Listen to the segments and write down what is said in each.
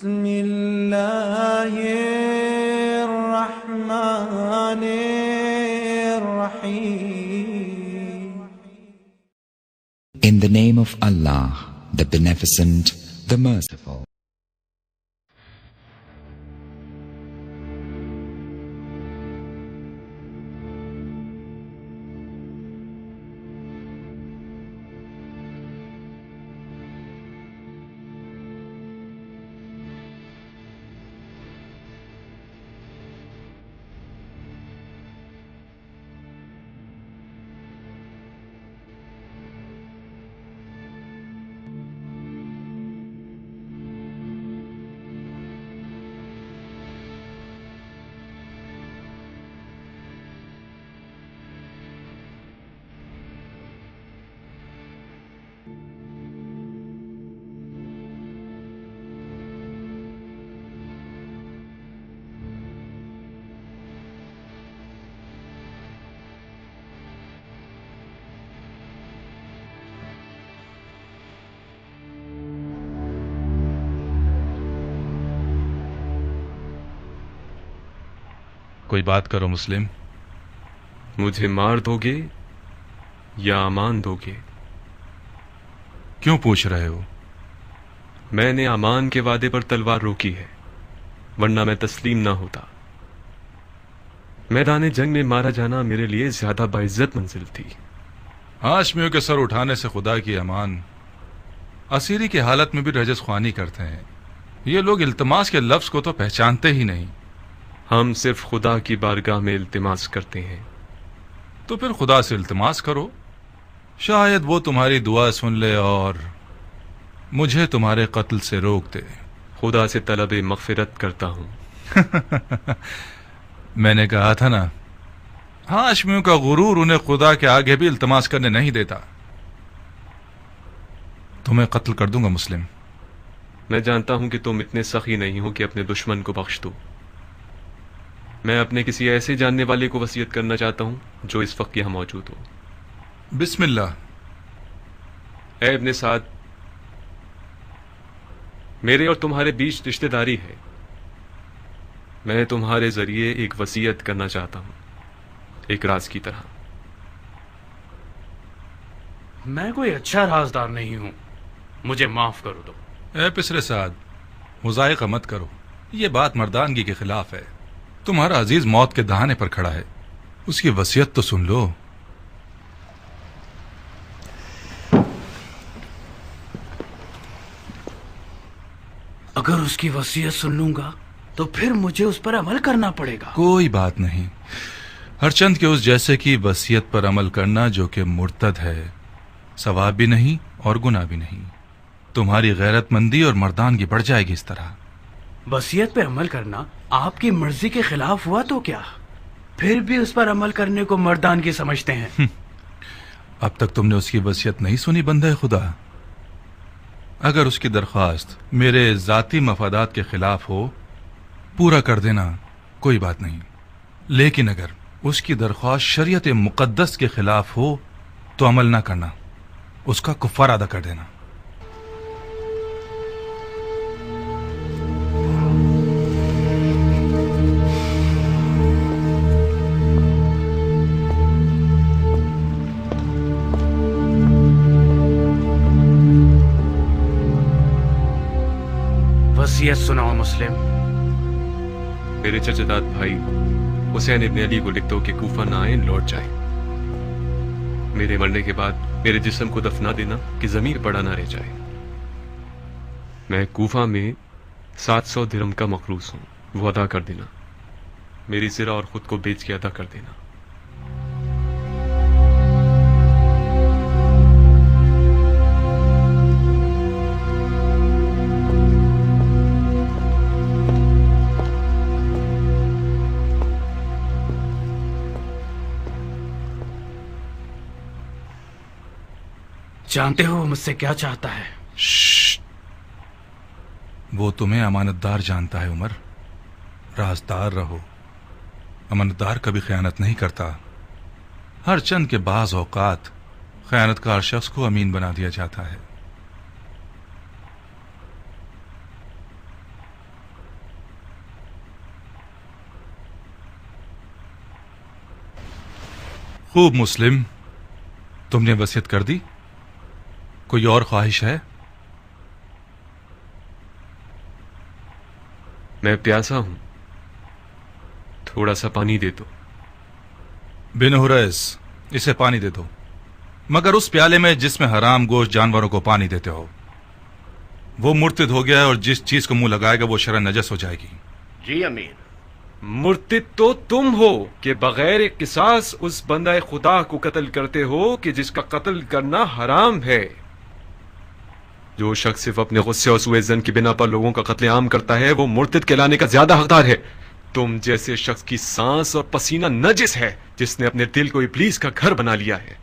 بسم الله الرحمن الرحيم. In the name of Allah, the Beneficent, the Merciful. کوئی بات کرو مسلم. مجھے مار دو گے یا امان دو گے؟ کیوں پوچھ رہے ہو؟ میں نے امان کے وعدے پر تلوار روکی ہے، ورنہ میں تسلیم نہ ہوتا. میدان جنگ میں مارا جانا میرے لیے زیادہ باعزت منزل تھی. ہاشمیوں کے سر اٹھانے سے خدا کی امان. اسیری کی حالت میں بھی رجس خوانی کرتے ہیں. یہ لوگ التماس کے لفظ کو تو پہچانتے ہی نہیں. ہم صرف خدا کی بارگاہ میں التماس کرتے ہیں. تو پھر خدا سے التماس کرو، شاید وہ تمہاری دعا سن لے اور مجھے تمہارے قتل سے روک دے. خدا سے طلب مغفرت کرتا ہوں. میں نے کہا تھا نا، ہاشمیوں کا غرور انہیں خدا کے آگے بھی التماس کرنے نہیں دیتا. تمہیں قتل کر دوں گا مسلم. میں جانتا ہوں کہ تم اتنے سخی نہیں ہو کہ اپنے دشمن کو بخش دو. میں اپنے کسی ایسے جاننے والے کو وصیت کرنا چاہتا ہوں جو اس وقت یہاں موجود ہو. بسم اللہ. اے ابن سعد، میرے اور تمہارے بیچ رشتہ داری ہے. میں تمہارے ذریعے ایک وصیت کرنا چاہتا ہوں، ایک راز کی طرح. میں کوئی اچھا رازدار نہیں ہوں، مجھے معاف کرو دو. اے پسر سعد، مضائقہ مت کرو. یہ بات مردانگی کے خلاف ہے. تمہارا عزیز موت کے دہانے پر کھڑا ہے، اس کی وصیت تو سن لو. اگر اس کی وصیت سن لوں گا تو پھر مجھے اس پر عمل کرنا پڑے گا. کوئی بات نہیں. ہر چند کے اس جیسے کی وصیت پر عمل کرنا جو کہ مرتد ہے، ثواب بھی نہیں اور گناہ بھی نہیں. تمہاری غیرت مندی اور مردانگی بڑھ جائے گی اس طرح. وصیت پہ عمل کرنا آپ کی مرضی کے خلاف ہوا تو کیا؟ پھر بھی اس پر عمل کرنے کو مردانگی سمجھتے ہیں. اب تک تم نے اس کی وصیت نہیں سنی بندہ خدا. اگر اس کی درخواست میرے ذاتی مفادات کے خلاف ہو، پورا کر دینا، کوئی بات نہیں. لیکن اگر اس کی درخواست شریعت مقدس کے خلاف ہو تو عمل نہ کرنا، اس کا کفارہ ادا کر دینا. وصیت سناؤ مسلم. میرے چچا بھائی حسین ابن علی کو لکھ دو کہ کوفہ نہ آئیں، لوٹ جائیں. میرے مرنے کے بعد میرے جسم کو دفنا دینا کہ ضمیر پڑا نہ رہ جائے. میں کوفہ میں 700 درہم کا مقروض ہوں، وہ ادا کر دینا. میری زرہ اور خود کو بیچ کے ادا کر دینا. جانتے ہو وہ مجھ سے کیا چاہتا ہے؟ وہ تمہیں امانت دار جانتا ہے عمر. رازدار رہو. امانت دار کبھی خیانت نہیں کرتا. ہر چند کے بعض اوقات خیانت کار شخص کو امین بنا دیا جاتا ہے. خوب مسلم، تم نے وصیت کر دی؟ کوئی اور خواہش ہے؟ میں پیاسا ہوں، تھوڑا سا پانی دے دو۔ بن حریث، اسے پانی دے دو، مگر اس پیالے میں جس میں حرام گوشت جانوروں کو پانی دیتے ہو۔ وہ مرتد ہو گیا ہے اور جس چیز کو منہ لگائے گا وہ شرعاً نجس ہو جائے گی۔ جی امیر۔ مرتد تو تم ہو کہ بغیر قصاص اس بندہ خدا کو قتل کرتے ہو کہ جس کا قتل کرنا حرام ہے۔ جو شخص صرف اپنے غصے اور سوء ظن کی بنا پر لوگوں کا قتل عام کرتا ہے وہ مرتد کہلانے کا زیادہ حقدار ہے۔ تم جیسے شخص کی سانس اور پسینہ نجس ہے جس نے اپنے دل کو ابلیس کا گھر بنا لیا ہے۔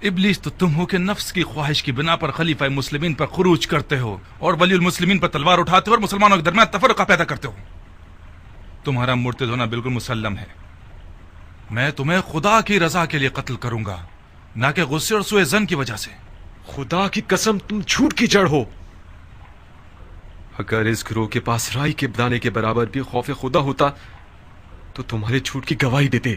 ابلیس تو تم ہو کہ نفس کی خواہش کی بنا پر خلیفہ مسلمین پر خروج کرتے ہو اور ولی المسلمین پر تلوار اٹھاتے ہو اور مسلمانوں کے درمیان تفرقہ پیدا کرتے ہو۔ تمہارا مرتد ہونا بالکل مسلم ہے۔ میں تمہیں خدا کی رضا کے لیے قتل کروں گا، نہ کہ غصے اور سوء ظن کی وجہ سے۔ خدا کی قسم تم جھوٹ کی جڑ ہو۔ اگر اس گروہ کے پاس رائی کے دانے کے برابر بھی خوف خدا ہوتا تو تمہارے جھوٹ کی گواہی دیتے۔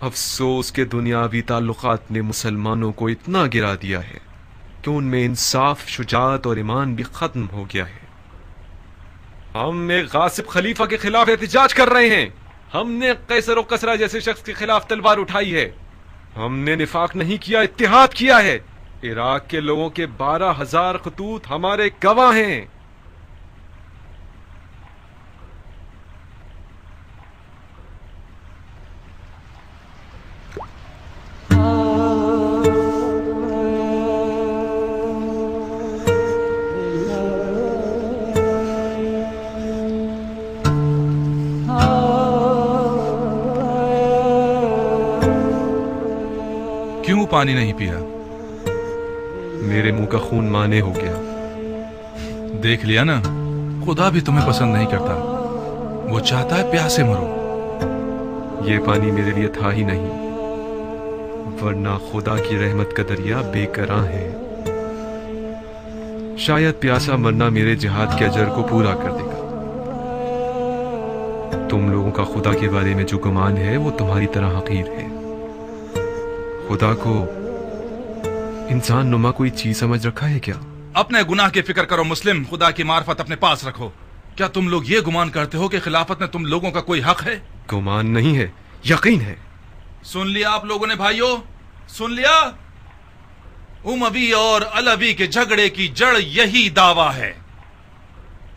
افسوس کہ دنیاوی تعلقات نے مسلمانوں کو اتنا گرا دیا ہے کہ ان میں انصاف، شجاعت اور ایمان بھی ختم ہو گیا ہے۔ ہم ایک غاصب خلیفہ کے خلاف احتجاج کر رہے ہیں۔ ہم نے قیصر و کسریٰ جیسے شخص کے خلاف تلوار اٹھائی ہے۔ ہم نے نفاق نہیں کیا، اتحاد کیا ہے۔ عراق کے لوگوں کے 12,000 خطوط ہمارے گواہ ہیں۔ کیوں پانی نہیں پیا؟ میرے منہ کا خون مانے ہو گیا۔ دیکھ لیا نا، خدا بھی تمہیں پسند نہیں کرتا، وہ چاہتا ہے پیاسے مرو۔ یہ پانی میرے لیے تھا ہی نہیں، ورنہ خدا کی رحمت کا دریا بے کراں ہے۔ شاید پیاسا مرنا میرے جہاد کے اجر کو پورا کر دے گا۔ تم لوگوں کا خدا کے بارے میں جو گمان ہے وہ تمہاری طرح حقیر ہے۔ خدا کو انسان نما کوئی چیز سمجھ رکھا ہے کیا؟ اپنے گناہ کی فکر کرو مسلم، خدا کی معرفت اپنے پاس رکھو۔ کیا تم لوگ یہ گمان کرتے ہو کہ خلافت میں تم لوگوں کا کوئی حق ہے؟ گمان نہیں ہے، یقین ہے۔ سن لیا آپ لوگوں نے بھائیوں، سن لیا؟ اموی اور علوی کے جھگڑے کی جڑ یہی دعویٰ ہے۔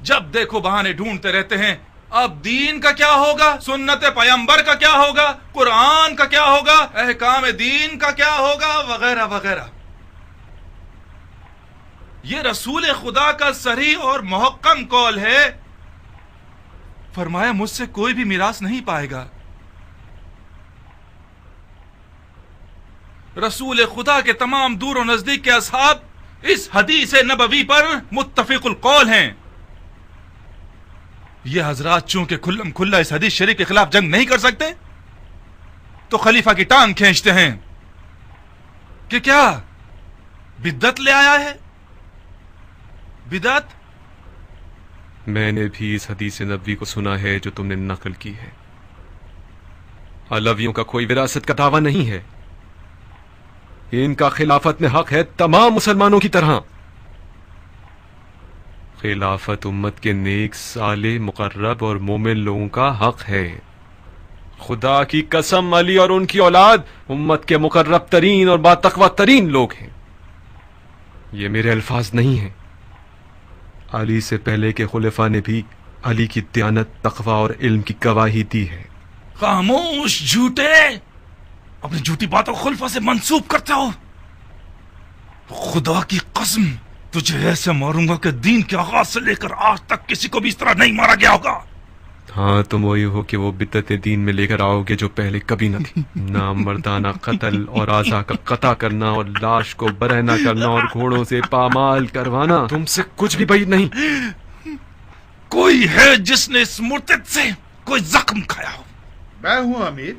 جب دیکھو بہانے ڈھونڈتے رہتے ہیں، اب دین کا کیا ہوگا، سنت پیغمبر کا کیا ہوگا، قرآن کا کیا ہوگا، احکام دین کا کیا ہوگا، وغیرہ وغیرہ۔ یہ رسول خدا کا صریح اور محکم قول ہے، فرمایا مجھ سے کوئی بھی میراث نہیں پائے گا۔ رسول خدا کے تمام دور و نزدیک کے اصحاب اس حدیث نبوی پر متفق القول ہیں۔ یہ حضرات چونکہ کھلم کھلا اس حدیث شریف کے خلاف جنگ نہیں کر سکتے تو خلیفہ کی ٹانگ کھینچتے ہیں کہ کیا بدعت لے آیا ہے۔ بدعت؟ میں نے بھی اس حدیث نبوی کو سنا ہے جو تم نے نقل کی ہے۔ علویوں کا کوئی وراثت کا دعویٰ نہیں ہے، ان کا خلافت میں حق ہے تمام مسلمانوں کی طرح۔ خلافت امت کے نیک، صالح، مقرب اور مومن لوگوں کا حق ہے۔ خدا کی قسم علی اور ان کی اولاد امت کے مقرب ترین اور باتقوی ترین لوگ ہیں۔ یہ میرے الفاظ نہیں ہیں، علی سے پہلے کے خلفاء نے بھی علی کی دیانت، تقوی اور علم کی گواہی دی ہے۔ خاموش جھوٹے، اپنی جھوٹی باتوں کو خلفاء سے منسوب کرتے ہو۔ خدا کی قسم تجھے ایسے ماروں گا کہ دین کے آغاز سے لے کر آج تک کسی کو بھی اس طرح نہیں مارا گیا ہوگا۔ ہاں تم وہی ہو کہ وہ بدعتیں دین میں لے کر آؤ گے جو پہلے کبھی نہ تھی۔ نامردانہ قتل اور اعضاء کا قطع کرنا اور لاش کو برہنہ کرنا اور گھوڑوں سے پامال کروانا تم سے کچھ بھی بعید نہیں۔ کوئی ہے جس نے اس مرتد سے کوئی زخم کھایا ہو؟ میں ہوں امیر،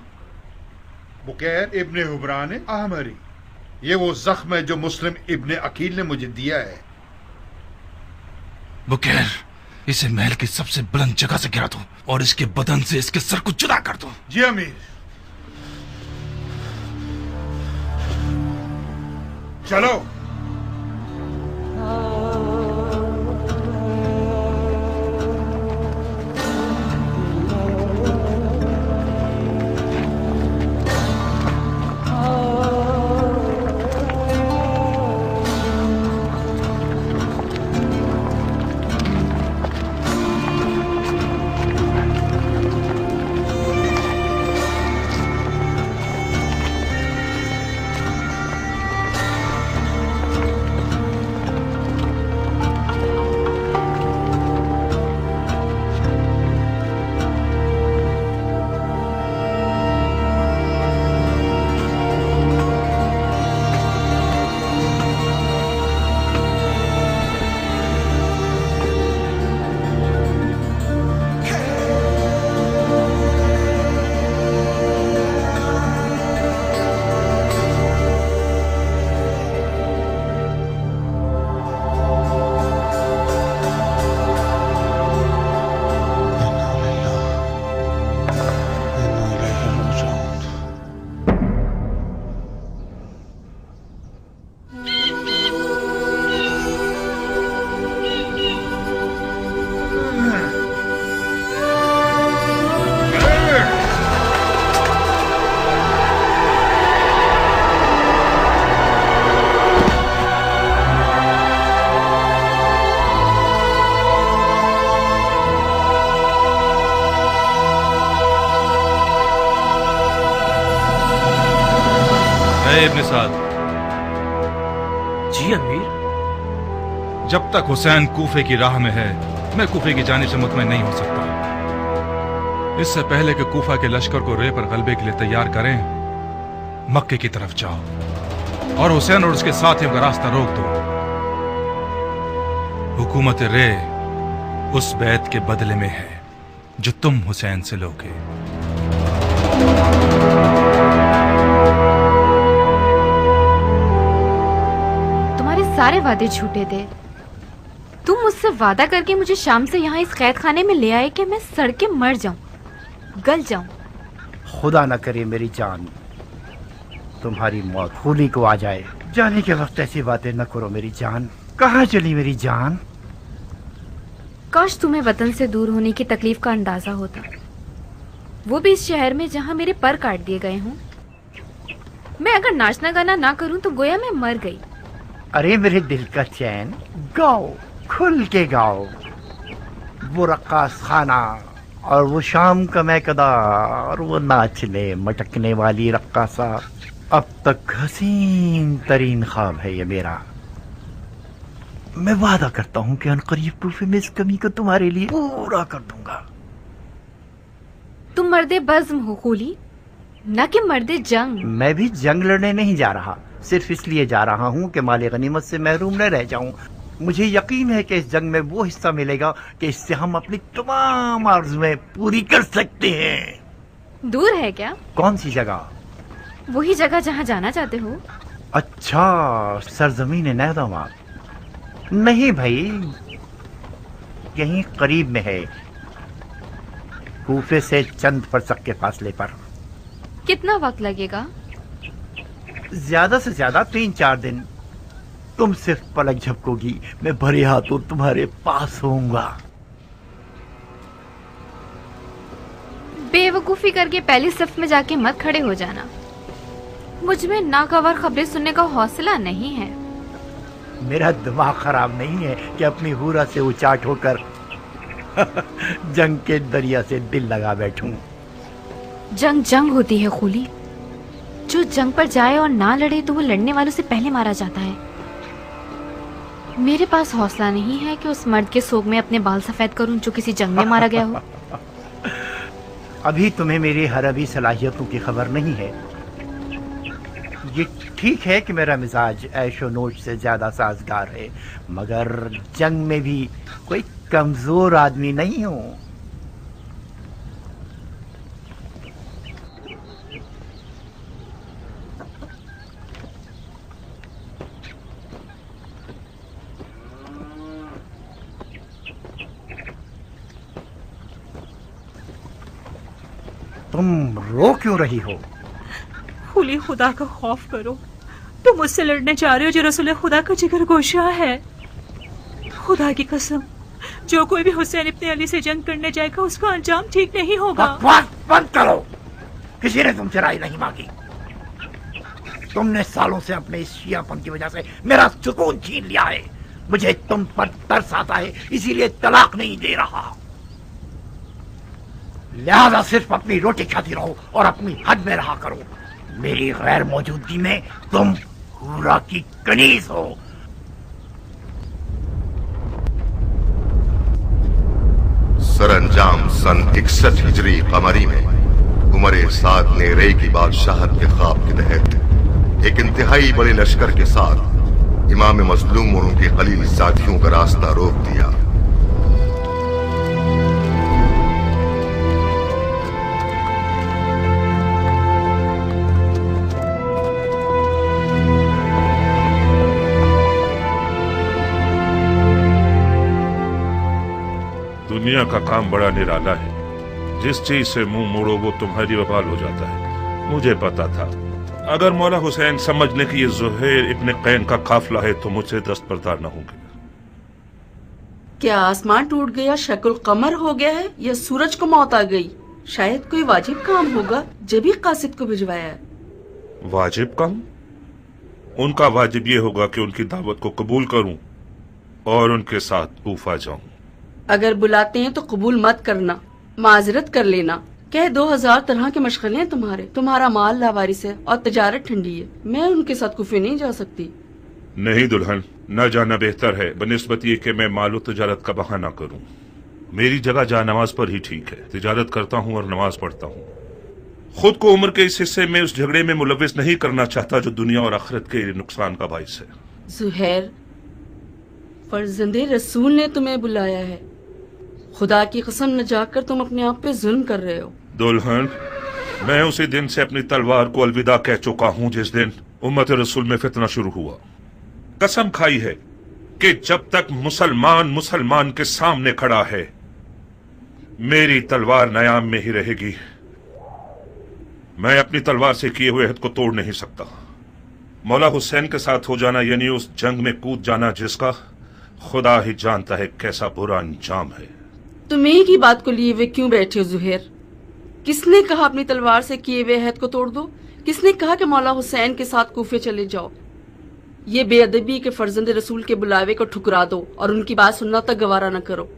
بکیر ابن حبران احمری۔ یہ وہ زخم ہے جو مسلم ابن عقیل نے مجھے دیا ہے۔ بکیر اسے محل کی سب سے بلند جگہ سے گرا دو اور اس کے بدن سے اس کے سر کو جدا کر دو. جی امیر. چلو. ابن سعد. جی امیر. جب تک حسین کوفے کی راہ میں ہے میں کوفے کی جانب سے مطمئن نہیں ہو سکتا. اس سے پہلے کہ کوفہ کے لشکر کو رے پر غلبے کے لیے تیار کریں مکے کی طرف جاؤ اور حسین اور اس کے ساتھیوں کا راستہ روک دو. حکومت رے اس بیعت کے بدلے میں ہے جو تم حسین سے لوگے. سارے وعدے جھوٹے تھے. تم مجھ سے وعدہ کر کے مجھے شام سے یہاں اس قید خانے میں لے آئے کہ میں سڑ کے مر جاؤں, گل جاؤں. خدا نہ کرے میری جان تمہاری موت خولی کو آ جائے. جانے کے وقت ایسی باتیں نہ کرو میری جان. کہاں چلی میری جان؟ کاش تمہیں وطن سے دور ہونے کی تکلیف کا اندازہ ہوتا, وہ بھی اس شہر میں جہاں میرے پر کاٹ دیے گئے ہوں. میں اگر ناچنا گانا نہ کروں تو گویا میں مر گئی. ارے میرے دل کا چین, گاؤ, کھل کے گاؤ. وہ رقاص خانہ اور وہ شام کا میکدہ اور وہ ناچنے مٹکنے والی رقاصہ اب تک حسین ترین خواب ہے یہ میرا. میں وعدہ کرتا ہوں کہ عنقریب کوفے میں اس کمی کو تمہارے لیے پورا کر دوں گا. تم مرد بزم ہو خولی, نہ کہ مرد جنگ. میں بھی جنگ لڑنے نہیں جا رہا, صرف اس لیے جا رہا ہوں کہ مال غنیمت سے محروم نہ رہ جاؤں. مجھے یقین ہے کہ اس جنگ میں وہ حصہ ملے گا کہ اس سے ہم اپنی تمام آرزویں پوری کر سکتے ہیں. دور ہے کیا؟ کون سی جگہ؟ وہی جگہ جہاں جانا چاہتے ہو. اچھا, سرزمین نیداما. نہیں بھائی, یہیں قریب میں ہے, کوفے سے چند فرسخ کے فاصلے پر. کتنا وقت لگے گا؟ زیادہ سے زیادہ 3-4 دن. تم صرف پلک جھپکو گی, میں بھرے ہاتھوں تمہارے پاس ہوں گا. بے وقوفی کر کے پہلی صف میں جا کے مت کھڑے ہو جانا. مجھ میں ناگوار خبریں سننے کا حوصلہ نہیں ہے. میرا دماغ خراب نہیں ہے کہ اپنی حورا سے اچاٹ ہو کر جنگ کے دریا سے دل لگا بیٹھوں. جنگ جنگ ہوتی ہے خولی. جو جنگ پر جائے اور نہ لڑے تو وہ لڑنے والوں سے پہلے مارا جاتا ہے. میرے پاس حوصلہ نہیں ہے کہ اس مرد کے سوگ میں اپنے بال سفید کروں جو کسی جنگ میں مارا گیا ہو. ابھی تمہیں میری حربی صلاحیتوں کی خبر نہیں ہے. یہ ٹھیک ہے کہ میرا مزاج عیش و نوش سے زیادہ سازگار ہے, مگر جنگ میں بھی کوئی کمزور آدمی نہیں ہوں. तुम रो क्यों रही हो? खुली खुदा का खौफ करो, तुम मुझसे लड़ने जा रहे हो जो रसूल खुदा का जिगर गोशा है। खुदा की कसम, जो कोई भी हुसैन इब्ने अली से जंग करने जाएगा उसका अंजाम ठीक नहीं होगा। बकवास बंद करो, किसी ने तुमसे राय नहीं मांगी। तुमने सालों से अपने इस शियापन की वजह से मेरा सुकून छीन लिया है। मुझे तुम पर तरस आता है, इसीलिए तलाक नहीं दे रहा। लिहाजा सिर्फ अपनी रोटी खाती रहो और अपनी हद में रहा करो। मेरी गैर मौजूदगी में तुम हुरा की कनीज हो। सरअंजाम सन 61 हिजरी कमरी में उमर साद ने रे की बादशाहत के ख्वाब के तहत एक इंतहाई बड़े लश्कर के साथ इमाम मजलूम और उनके खलील साथियों का रास्ता रोक दिया। दुनिया का काम बड़ा निराला है, जिस चीज से मुंह मोड़ो वो तुम्हारी वबाल हो जाता है। मुझे पता था अगर मौला हुसैन समझ ले कि ये ज़ुहैर इब्ने कैन का काफिला है तो मुझसे दस्तबरदार न होंगे। क्या आसमान टूट गया, शक्ल कमर हो गया है, या सूरज को मौत आ गई? शायद कोई वाजिब काम होगा जब ही कासिद को भिजवाया है। वाजिब काम? उनका वाजिब ये होगा कि उनकी दावत को कबूल करूं और उनके साथ कूफा जाऊं। अगर बुलाते हैं तो कबूल मत करना, माजरत कर लेना। कह 2000 तरह के मशगले हैं तुम्हारे, तुम्हारा माल लावारिस है और तजारत ठंडी है। मैं उनके साथ कुफे नहीं जा सकती। नहीं दुल्हन, न जाना बेहतर है बनिस्बत ये कि मैं मालो तजारत का बहाना करूं। मेरी जगह जा नमाज पर ही ठीक है। तिजारत करता हूं और नमाज पढ़ता हूं। खुद को उम्र के इस हिस्से में उस झगड़े में मुलविस नहीं करना चाहता जो दुनिया और आखिरत के नुकसान का बाइस है। ज़ुहैर, फर्जंदे रसूल ने तुम्हें बुलाया है। खुदा की कसम न जाकर तुम अपने आप पे जुल्म कर रहे हो। दुल्हन, मैं उसी दिन से अपनी तलवार को अलविदा कह चुका हूं जिस दिन उम्मत रसूल में फितना शुरू हुआ। कसम खाई है कि जब तक मुसलमान मुसलमान के सामने खड़ा है मेरी तलवार नयाम में ही रहेगी। मैं अपनी तलवार से किए हुए हद को तोड़ नहीं सकता। मौला हुसैन के साथ हो जाना यानी उस जंग में कूद जाना जिसका खुदा ही जानता है कैसा बुरा अंजाम है। तुम एक ही बात को लिए हुए क्यों बैठे हो ज़ुहैर? किसने कहा अपनी तलवार से किए हुए अहद को तोड़ दो? किसने कहा कि मौला हुसैन के साथ कूफे चले जाओ? ये बेअदबी के फर्जंद रसूल के बुलावे को ठुकरा दो और उनकी बात सुनना तक गवारा न करो।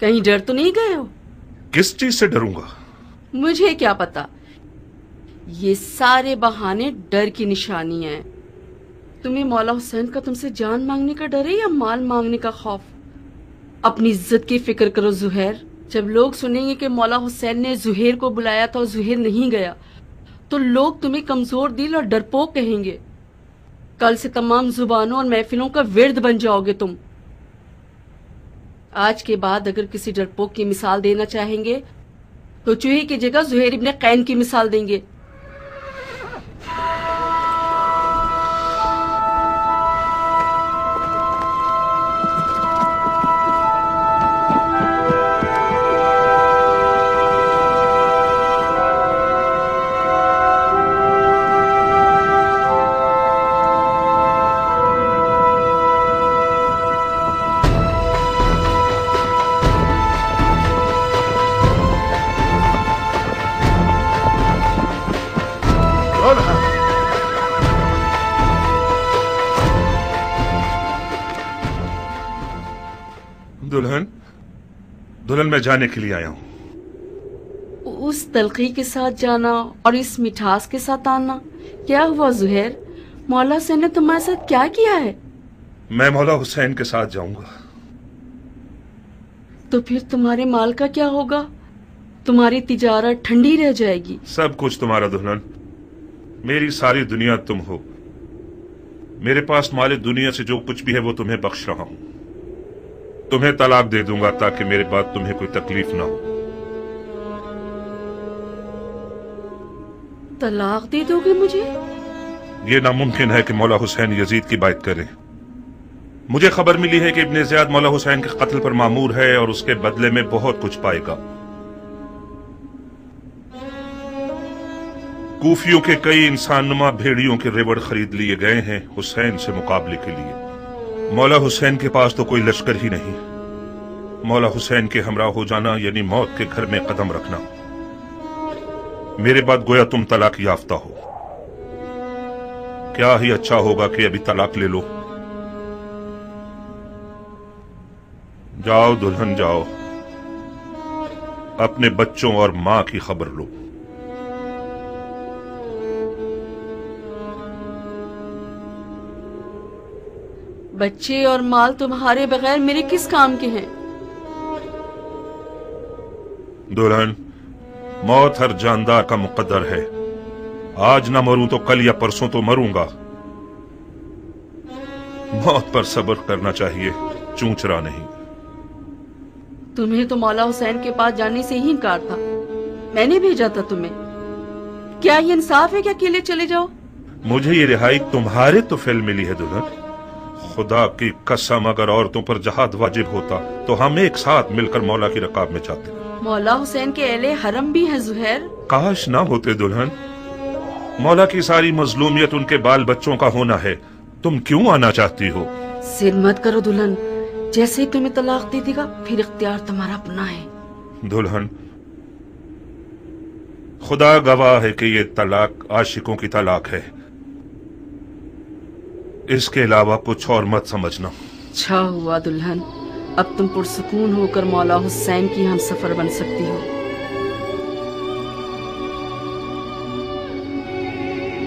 कहीं डर तो नहीं गए हो? किस चीज से डरूंगा? मुझे क्या पता। ये सारे बहाने डर की निशानियां हैं। तुम्हें मौला हुसैन का तुमसे जान मांगने का डर है या माल मांगने का खौफ? अपनी इज्जत की फिक्र करो ज़ुहैर। जब लोग सुनेंगे कि मौला हुसैन ने ज़ुहैर को बुलाया था और ज़ुहैर नहीं गया तो लोग तुम्हें कमजोर दिल और डरपोक कहेंगे। कल से तमाम जुबानों और महफिलों का विर्द बन जाओगे तुम। आज के बाद अगर किसी डरपोक की मिसाल देना चाहेंगे तो चूहे की जगह ज़ुहैर इब्ने कैन की मिसाल देंगे। दुल्हन मैं जाने के लिए आया हूँ। उस तलखी के साथ जाना और इस मिठास के साथ आना, क्या हुआ ज़ुहैर? मौला हुसैन ने तुम्हारे साथ क्या किया है? मैं मौला हुसैन के साथ जाऊंगा। तो फिर तुम्हारे माल का क्या होगा? तुम्हारी तिजारत ठंडी रह जाएगी। सब कुछ तुम्हारा दुल्हन। मेरी सारी दुनिया तुम हो। मेरे पास माले दुनिया से जो कुछ भी है वो तुम्हें बख्श रहा हूँ। तुम्हें तलाक दे दूंगा ताकि मेरे बाद तुम्हें कोई तकलीफ ना हो। तलाक दे दोगे मुझे? ये नामुमकिन है कि मौला हुसैन यजीद की बात करें। मुझे खबर मिली है कि इब्ने ज़ियाद मौला हुसैन के कत्ल पर मामूर है और उसके बदले में बहुत कुछ पाएगा। کوفیوں کے کئی انسان نما بھیڑیوں کے ریوڑ خرید لیے گئے ہیں حسین سے مقابلے کے لیے۔ مولا حسین کے پاس تو کوئی لشکر ہی نہیں۔ مولا حسین کے ہمراہ ہو جانا یعنی موت کے گھر میں قدم رکھنا۔ میرے بعد گویا تم طلاق یافتہ ہو۔ کیا ہی اچھا ہوگا کہ ابھی طلاق لے لو۔ جاؤ دلہن جاؤ، اپنے بچوں اور ماں کی خبر لو۔ بچے اور مال تمہارے بغیر میرے کس کام کے ہیں؟ دلہن، موت ہر جاندار کا مقدر ہے۔ آج نہ مروں تو کل یا پرسوں تو مروں گا۔ موت پر صبر کرنا چاہیے، چونچرا نہیں۔ تمہیں تو مولا حسین کے پاس جانے سے ہی انکار تھا، میں نے بھیجا تھا تمہیں۔ کیا یہ انصاف ہے کہ اکیلے چلے جاؤ؟ مجھے یہ رہائی تمہارے تو فعل ملی ہے دلہن۔ خدا کی قسم اگر عورتوں پر جہاد واجب ہوتا تو ہم ایک ساتھ مل کر مولا کی رکاب میں جاتے۔ مولا حسین کے اہل حرم بھی ہیں زہیر۔ کاش نہ ہوتے دلہن۔ مولا کی ساری مظلومیت ان کے بال بچوں کا ہونا ہے، تم کیوں آنا چاہتی ہو؟ ضد مت کرو دلہن، جیسے ہی تمہیں طلاق دے دے گا پھر اختیار تمہارا اپنا ہے۔ دلہن، خدا گواہ ہے کہ یہ طلاق عاشقوں کی طلاق ہے، اس کے علاوہ کچھ اور مت سمجھنا۔ اچھا ہوا دلہن، اب تم پرسکون ہو کر مولا حسین کی ہم سفر بن سکتی ہو۔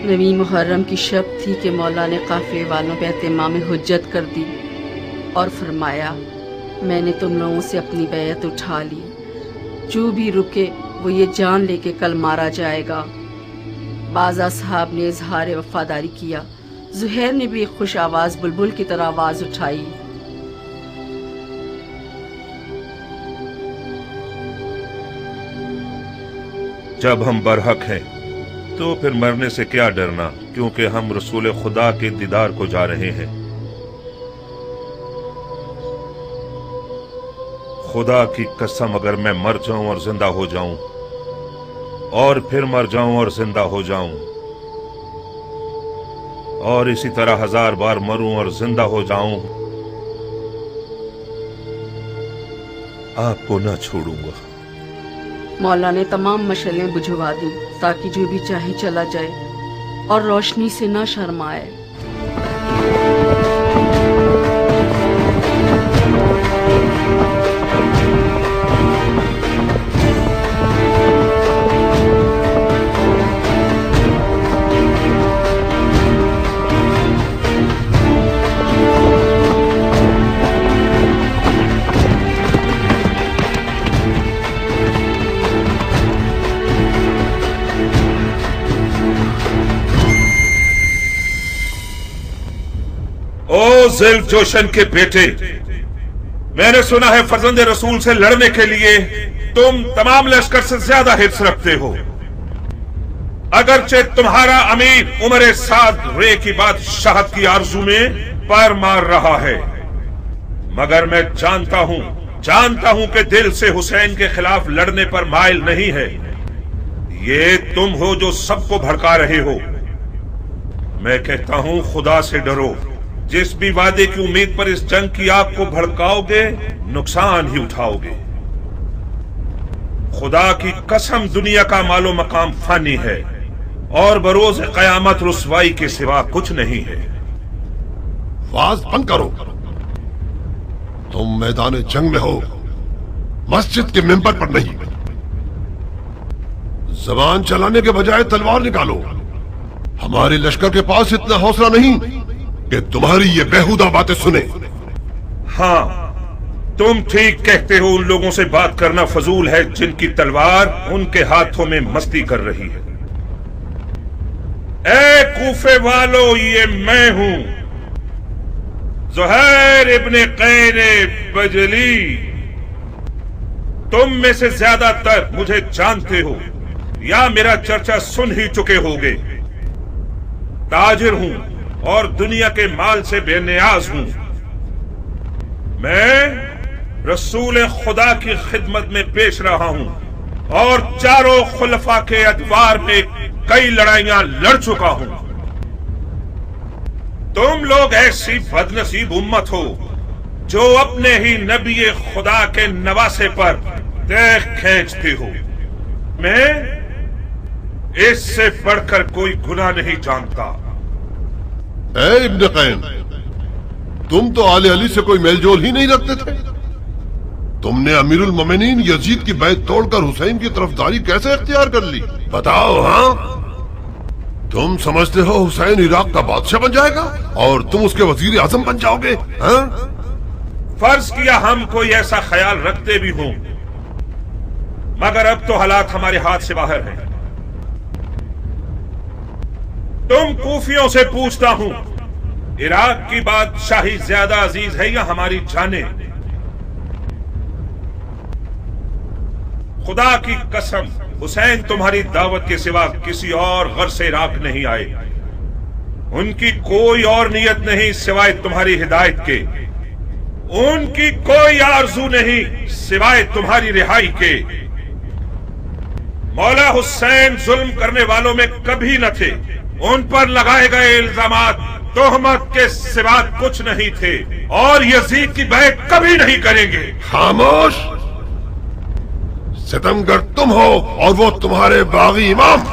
نویں محرم کی شب تھی کہ مولا نے قافلے والوں پہ اہتمام حجت کر دی اور فرمایا، میں نے تم لوگوں سے اپنی بیعت اٹھا لی، جو بھی رکے وہ یہ جان لے کے کل مارا جائے گا۔ بعض اصحاب نے اظہار وفاداری کیا، زہیر نے بھی ایک خوش آواز بلبل کی طرح آواز اٹھائی، جب ہم برحق ہیں تو پھر مرنے سے کیا ڈرنا، کیونکہ ہم رسول خدا کے دیدار کو جا رہے ہیں۔ خدا کی قسم اگر میں مر جاؤں اور زندہ ہو جاؤں اور پھر مر جاؤں اور زندہ ہو جاؤں اور اسی طرح 1000 بار مروں اور زندہ ہو جاؤں، آپ کو نہ چھوڑوں گا۔ مولا نے تمام مشعلیں بجھوا دی تاکہ جو بھی چاہے چلا جائے اور روشنی سے نہ شرمائے۔ او ذیل جوشن کے بیٹے، میں نے سنا ہے فرزند رسول سے لڑنے کے لیے تم تمام لشکر سے زیادہ حرص رکھتے ہو۔ اگرچہ تمہارا امیر عمر سعد رے کی بادشاہت کی آرزو میں پیر مار رہا ہے، مگر میں جانتا ہوں کہ دل سے حسین کے خلاف لڑنے پر مائل نہیں ہے۔ یہ تم ہو جو سب کو بھڑکا رہے ہو۔ میں کہتا ہوں خدا سے ڈرو، جس بھی وعدے کی امید پر اس جنگ کی آگ کو بھڑکاؤ گے نقصان ہی اٹھاؤ گے۔ خدا کی قسم دنیا کا مال و مقام فانی ہے اور بروز قیامت رسوائی کے سوا کچھ نہیں ہے۔ واز بند کرو، تم میدان جنگ میں ہو، مسجد کے ممبر پر نہیں۔ زبان چلانے کے بجائے تلوار نکالو۔ ہمارے لشکر کے پاس اتنا حوصلہ نہیں کہ تمہاری یہ بیہودہ باتیں سنے۔ ہاں، تم ٹھیک کہتے ہو، ان لوگوں سے بات کرنا فضول ہے جن کی تلوار ان کے ہاتھوں میں مستی کر رہی ہے۔ اے کوفے والو، یہ میں ہوں، زہیر ابن قیر بجلی۔ تم میں سے زیادہ تر مجھے جانتے ہو یا میرا چرچا سن ہی چکے ہوگے۔ تاجر ہوں اور دنیا کے مال سے بے نیاز ہوں۔ میں رسول خدا کی خدمت میں پیش رہا ہوں اور چاروں خلفاء کے ادوار میں कई लड़ाइयां लड़ चुका हूं। तुम लोग ऐसी बदनसीब उम्मत हो जो अपने ही नबी खुदा के नवासे पर देख खींचती हो। मैं इससे बढ़कर कोई गुनाह नहीं जानता। ए इब्न कैन, तुम तो आले अली से कोई मेलजोल ही नहीं रखते थे। तुमने अमीरुल मोमिनीन यजीद की बैत तोड़कर हुसैन की तरफदारी कैसे इख्तियार कर ली? बताओ। हाँ, तुम समझते हो हुसैन इराक का बादशाह बन जाएगा और तुम उसके वजीर आजम बन जाओगे? हाँ? फर्ज किया हम कोई ऐसा ख्याल रखते भी हों, मगर अब तो हालात हमारे हाथ से बाहर हैं। तुम कूफियों से पूछता हूं, इराक की बादशाही ज्यादा अजीज है या हमारी जाने? खुदा की कसम, हुसैन तुम्हारी दावत के सिवा किसी और घर से इराक नहीं आए। उनकी कोई और नियत नहीं सिवाय तुम्हारी हिदायत के। उनकी कोई आरजू नहीं सिवाय तुम्हारी रिहाई के। मौला हुसैन जुल्म करने वालों में कभी न थे। उन पर लगाए गए इल्जामात तोहमत के सिवा कुछ नहीं थे और यजीद की बैत कभी नहीं करेंगे। खामोश! सितमगर तुम हो और वो तुम्हारे बागी इमाम।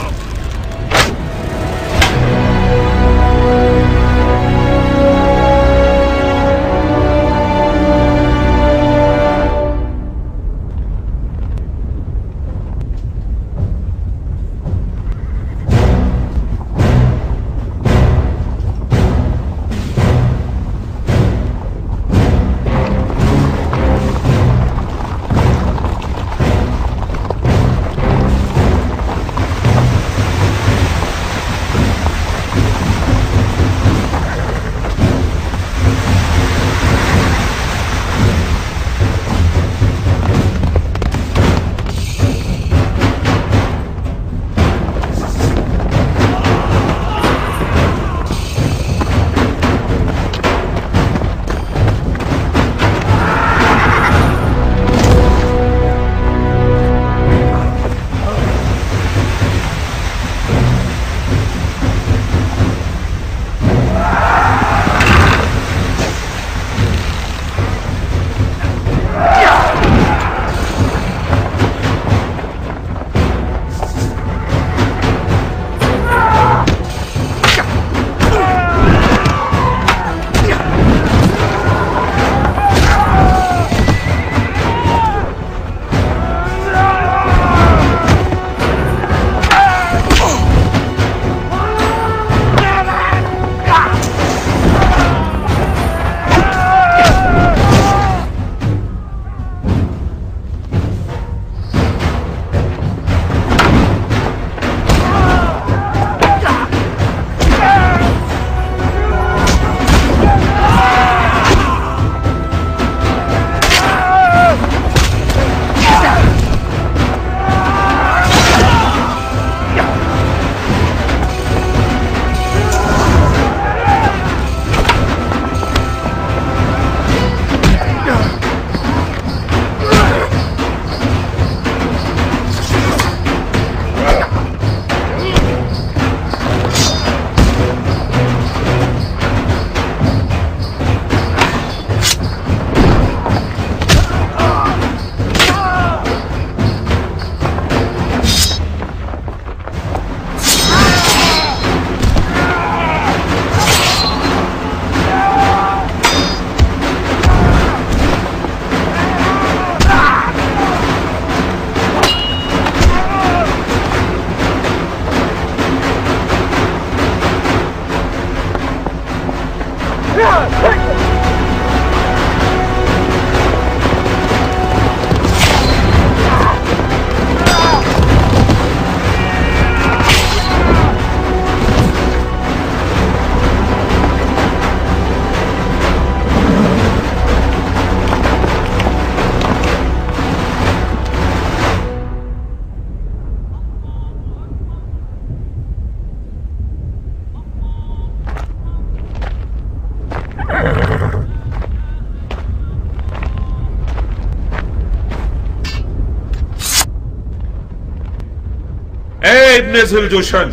इब्ने जुलजुशन,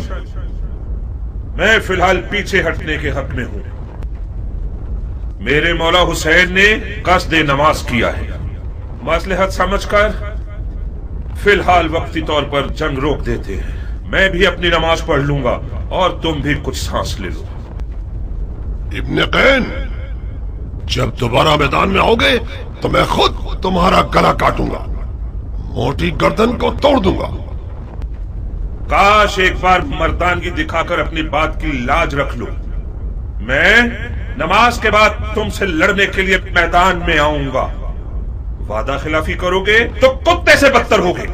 मैं फिलहाल पीछे हटने के हक में हूं। मेरे मौला हुसैन ने कस्द नमाज किया है। मसलहत समझकर फिलहाल वक्ती तौर पर जंग रोक देते हैं। मैं भी अपनी नमाज पढ़ लूंगा और तुम भी कुछ सांस ले लो। इब्ने कैन, जब दोबारा मैदान में आओगे तो मैं खुद तुम्हारा गला काटूंगा, मोटी गर्दन को तोड़ दूंगा। काश एक बार मर्दानगी दिखाकर अपनी बात की लाज रख लो। मैं नमाज के बाद तुमसे लड़ने के लिए मैदान में आऊंगा। वादा खिलाफी करोगे तो कुत्ते से बदतर होगे।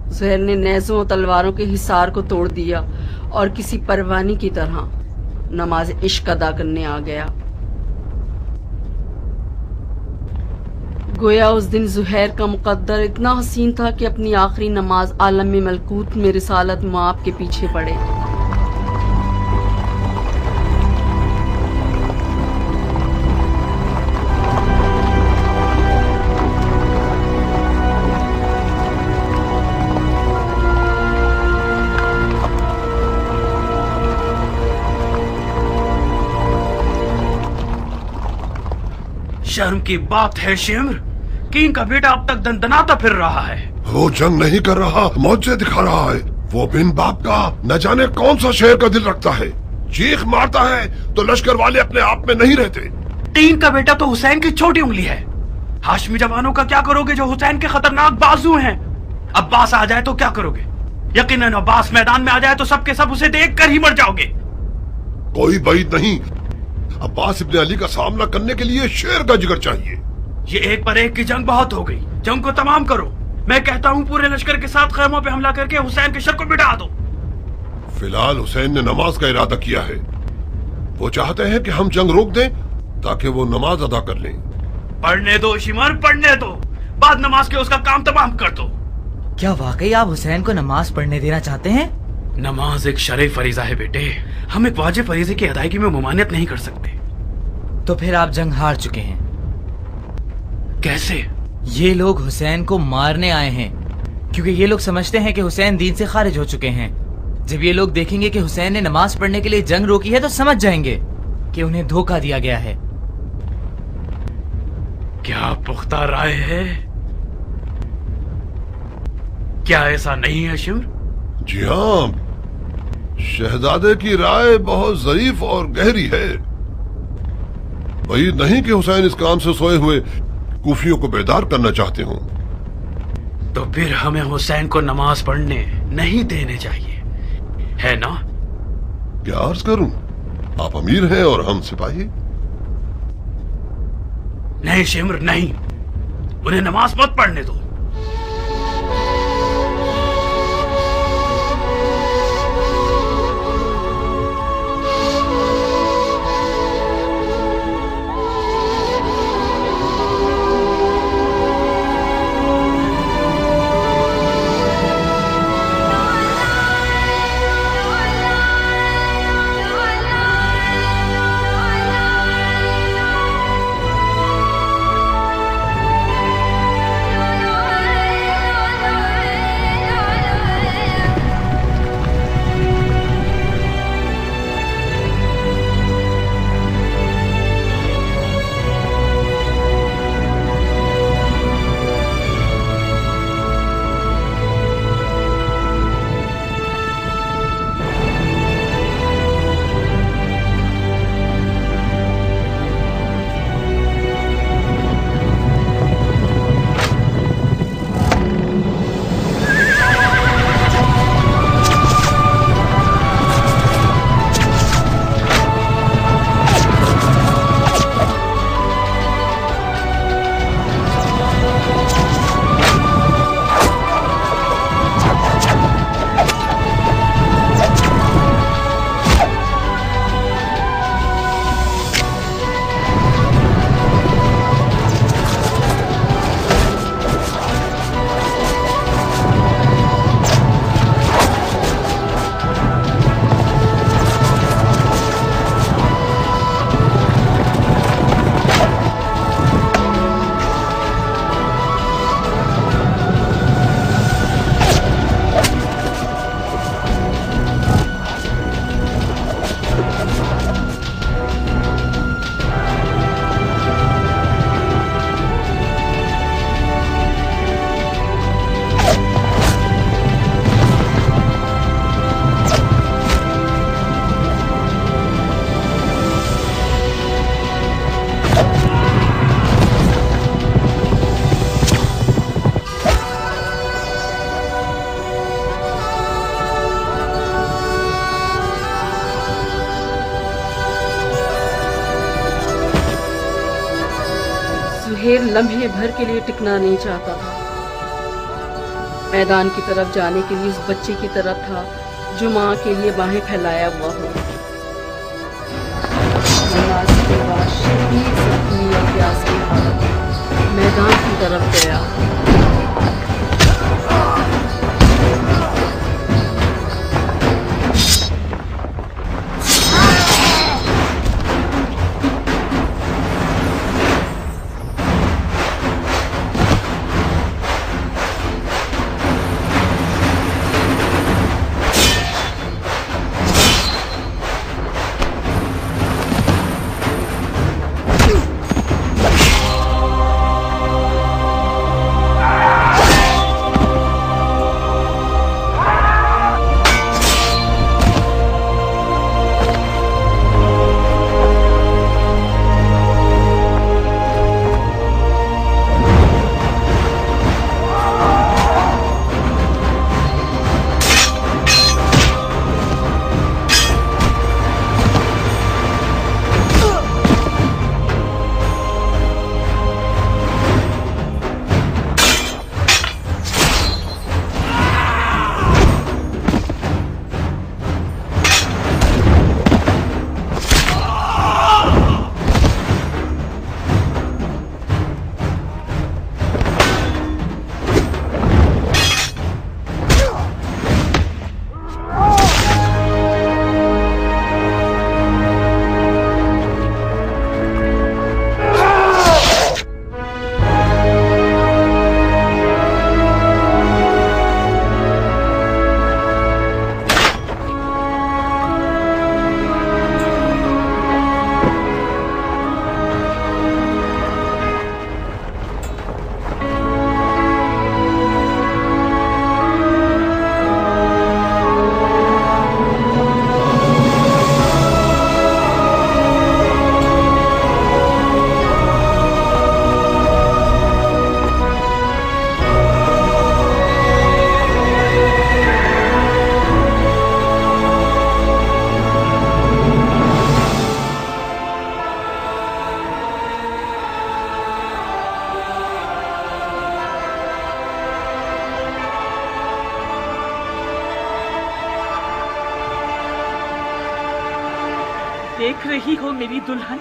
ज़ुहैर ने नेज़ों और तलवारों के हिसार को तोड़ दिया और किसी परवानी की तरह नमाज इश्क अदा करने आ गया। गोया उस दिन ज़ुहैर का मुकद्दर इतना हसीन था कि अपनी आखिरी नमाज आलम में मलकूत में रिसालत मुआब के पीछे पड़े। शर्म की बात है शिम्र, किंग का बेटा अब तक दंदनाता फिर रहा है। वो जंग नहीं कर रहा, मौजे दिखा रहा है। वो बिन बाप का न जाने कौन सा शेर का दिल रखता है। चीख मारता है तो लश्कर वाले अपने आप में नहीं रहते। किंग का बेटा तो हुसैन की छोटी उंगली है। हाशमी जवानों का क्या करोगे जो हुसैन के खतरनाक बाजू हैं? अब्बास आ जाए तो क्या करोगे? यकीनन अब्बास मैदान में आ जाए तो सबके सब उसे देख कर ही मर जाओगे। कोई बैद नहीं, अब्बास इब्ने अली का सामना करने के लिए शेर का जिगर चाहिए। ये एक पर एक की जंग बहुत हो गई, जंग को तमाम करो। मैं कहता हूँ पूरे लश्कर के साथ खैमों पे हमला करके हुसैन के शर को मिटा दो। फिलहाल हुसैन ने नमाज का इरादा किया है। वो चाहते हैं कि हम जंग रोक दें ताकि वो नमाज अदा कर लें। पढ़ने दो शिमर, पढ़ने दो, बाद नमाज के उसका काम तमाम कर दो। क्या वाकई आप हुसैन को नमाज पढ़ने देना चाहते हैं? नमाज एक शरई फरीजा है बेटे, हम एक वाजिब फरीजे की अदायगी में मुमानियत नहीं कर सकते। तो फिर आप जंग हार चुके हैं। कैसे? ये लोग हुसैन को मारने आए हैं, क्योंकि ये लोग समझते हैं कि हुसैन दीन से खारिज हो चुके हैं। जब ये लोग देखेंगे कि हुसैन ने नमाज पढ़ने के लिए जंग रोकी है तो समझ जाएंगे कि उन्हें धोखा दिया गया है। क्या पुख्ता राय है? क्या ऐसा नहीं है शिम्र? जी हाँ, शहजादे की राय बहुत ज़रीफ और गहरी है। वही नहीं कि हुसैन इस काम से सोए हुए कूफियों को बेदार करना चाहते हों। तो फिर हमें हुसैन को नमाज पढ़ने नहीं देने चाहिए, है ना? क्या अर्ज करूं, आप अमीर हैं और हम सिपाही। नहीं शिम्र नहीं, उन्हें नमाज मत पढ़ने दो। सुहेल लम्हे भर के लिए टिकना नहीं चाहता था। मैदान की तरफ जाने के लिए उस बच्चे की तरफ था जो माँ के लिए बाहें फैलाया हुआ हो। नमाज के बाद शदीद जख्मी और प्यास की हालत में मैदान की तरफ गया। देख रही हो मेरी दुल्हन,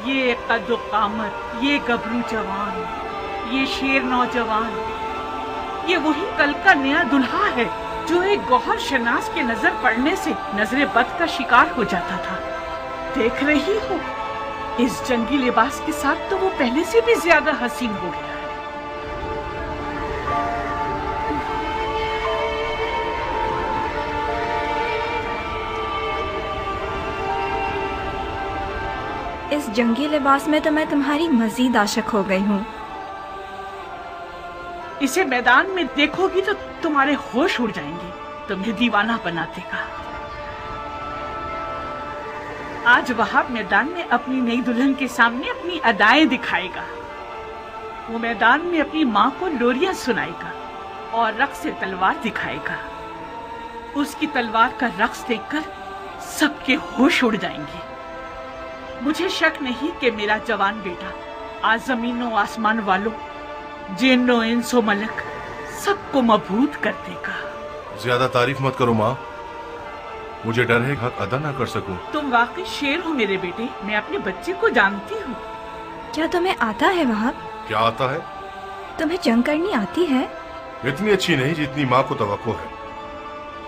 ये कद्दो कामत, ये गबरू जवान, ये शेर नौजवान, ये वही कल का नया दुल्हा है जो एक गौहर शनास के नजर पड़ने से नजरे बद का शिकार हो जाता था। देख रही हो, इस जंगी लिबास के साथ तो वो पहले से भी ज्यादा हसीन हो गया। इस जंगी लिबास में तो मैं तुम्हारी मजीद आशिक हो गई हूँ। इसे मैदान में देखोगी तो तुम्हारे होश उड़ जाएंगे, तुम्हें दीवाना बना देगा। आज वहाब मैदान में अपनी नई दुल्हन के सामने अपनी अदाएं दिखाएगा। वो मैदान में अपनी माँ को लोरियां सुनाएगा और रक्स से तलवार दिखाएगा। उसकी तलवार का रक्स देखकर सबके होश उड़ जाएंगे। मुझे शक नहीं कि मेरा जवान बेटा आज जमीनों आसमान वालों, जिन्नो इंसो मलक सबको मबहूत कर देगा। ज्यादा तारीफ मत करो माँ, मुझे डर है हक अदा ना कर सकूं। तुम वाकई शेर हो मेरे बेटे, मैं अपने बच्चे को जानती हूँ। क्या तुम्हें आता है वहाब? क्या आता है? तुम्हें जंग करनी आती है? इतनी अच्छी नहीं जितनी माँ को तवक्को है।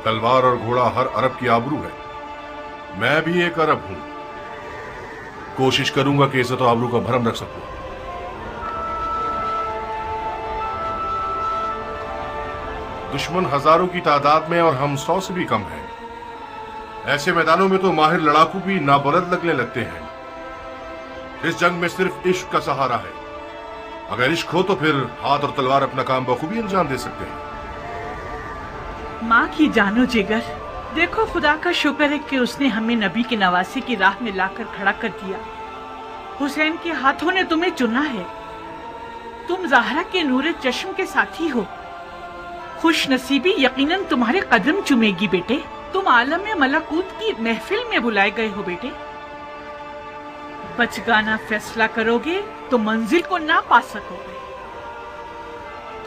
तलवार और घोड़ा हर अरब की आबरू है। मैं भी एक अरब हूँ। कोशिश करूंगा कि इज्जत और आबरू का भरम रख सकूं। दुश्मन हजारों की तादाद में और हम 100 से भी कम हैं। ऐसे मैदानों में तो माहिर लड़ाकू भी नाबलद लगने लगते हैं। इस जंग में सिर्फ इश्क का सहारा है। अगर इश्क हो तो फिर हाथ और तलवार अपना काम बखूबी अंजाम दे सकते हैं। माँ की जानो जिगर, देखो खुदा का शुक्र है कि उसने हमें नबी की नवासी की राह में लाकर खड़ा कर दिया। हुसैन के हाथों ने तुम्हें चुना है। तुम ज़हरा के नूरे चश्म के साथी हो। खुश नसीबी यकीनन तुम्हारे कदम चुमेगी बेटे। तुम आलम मलकूत की महफिल में बुलाए गए हो बेटे। बचगाना फैसला करोगे तो मंजिल को ना पा सकोगे।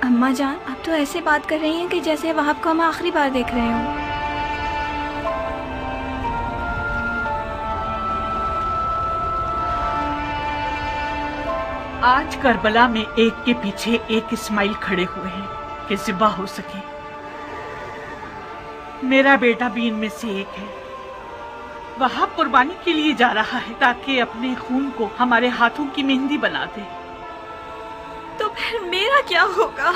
अम्मा जान, आप तो ऐसे बात कर रही हैं कि जैसे वहाब को हम आखिरी बार देख रहे हों। आज करबला में एक के पीछे एक इस्माइल खड़े हुए हैं कि ज़िबा हो सके। मेरा बेटा भी इनमें से एक है। वहाब कुर्बानी के लिए जा रहा है ताकि अपने खून को हमारे हाथों की मेहंदी बना दे। तो फिर मेरा क्या होगा?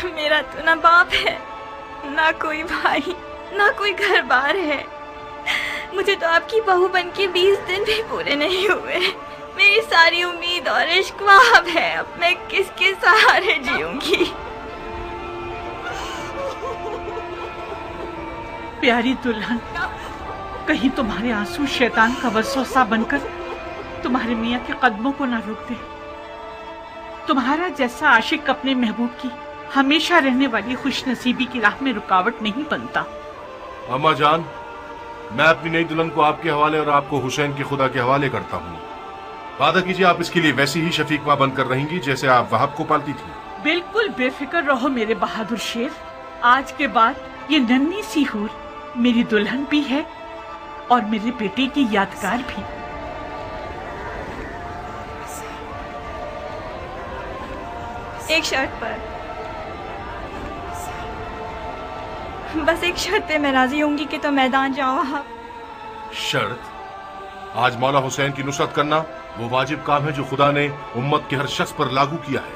मेरा तो ना बाप है, ना कोई भाई, ना कोई घर बार है। मुझे तो आपकी बहू बन के 20 दिन भी पूरे नहीं हुए। मेरी सारी उम्मीद और इश्क वहाब है। अब मैं किसके सहारे जीऊंगी? प्यारी दुल्हन, कहीं तुम्हारे आंसू शैतान का वसवसा बनकर तुम्हारे मियाँ के कदमों को ना रोक दे। तुम्हारा जैसा आशिक अपने महबूब की हमेशा रहने वाली खुशनसीबी की राह में रुकावट नहीं बनता। अम्मा जान, मैं अपनी नई दुल्हन को आपके हवाले और आपको हुसैन के खुदा के हवाले करता हूँ। वादा कीजिए आप इसके लिए वैसी ही शफीक माँ बनकर रहेंगी जैसे आप वहाब को पालती थी। बिल्कुल बेफिक्र रहो मेरे बहादुर शेर। आज के बाद ये नन्ही सी हूर मेरी दुल्हन भी है और मेरे बेटे की यादगार भी। एक शर्त पर, बस एक शर्त पे मैं राजी होंगी कि तो मैदान जाओ आप। शर्त? आज मौला हुसैन की नुसरत करना वो वाजिब काम है जो खुदा ने उम्मत के हर शख्स पर लागू किया है।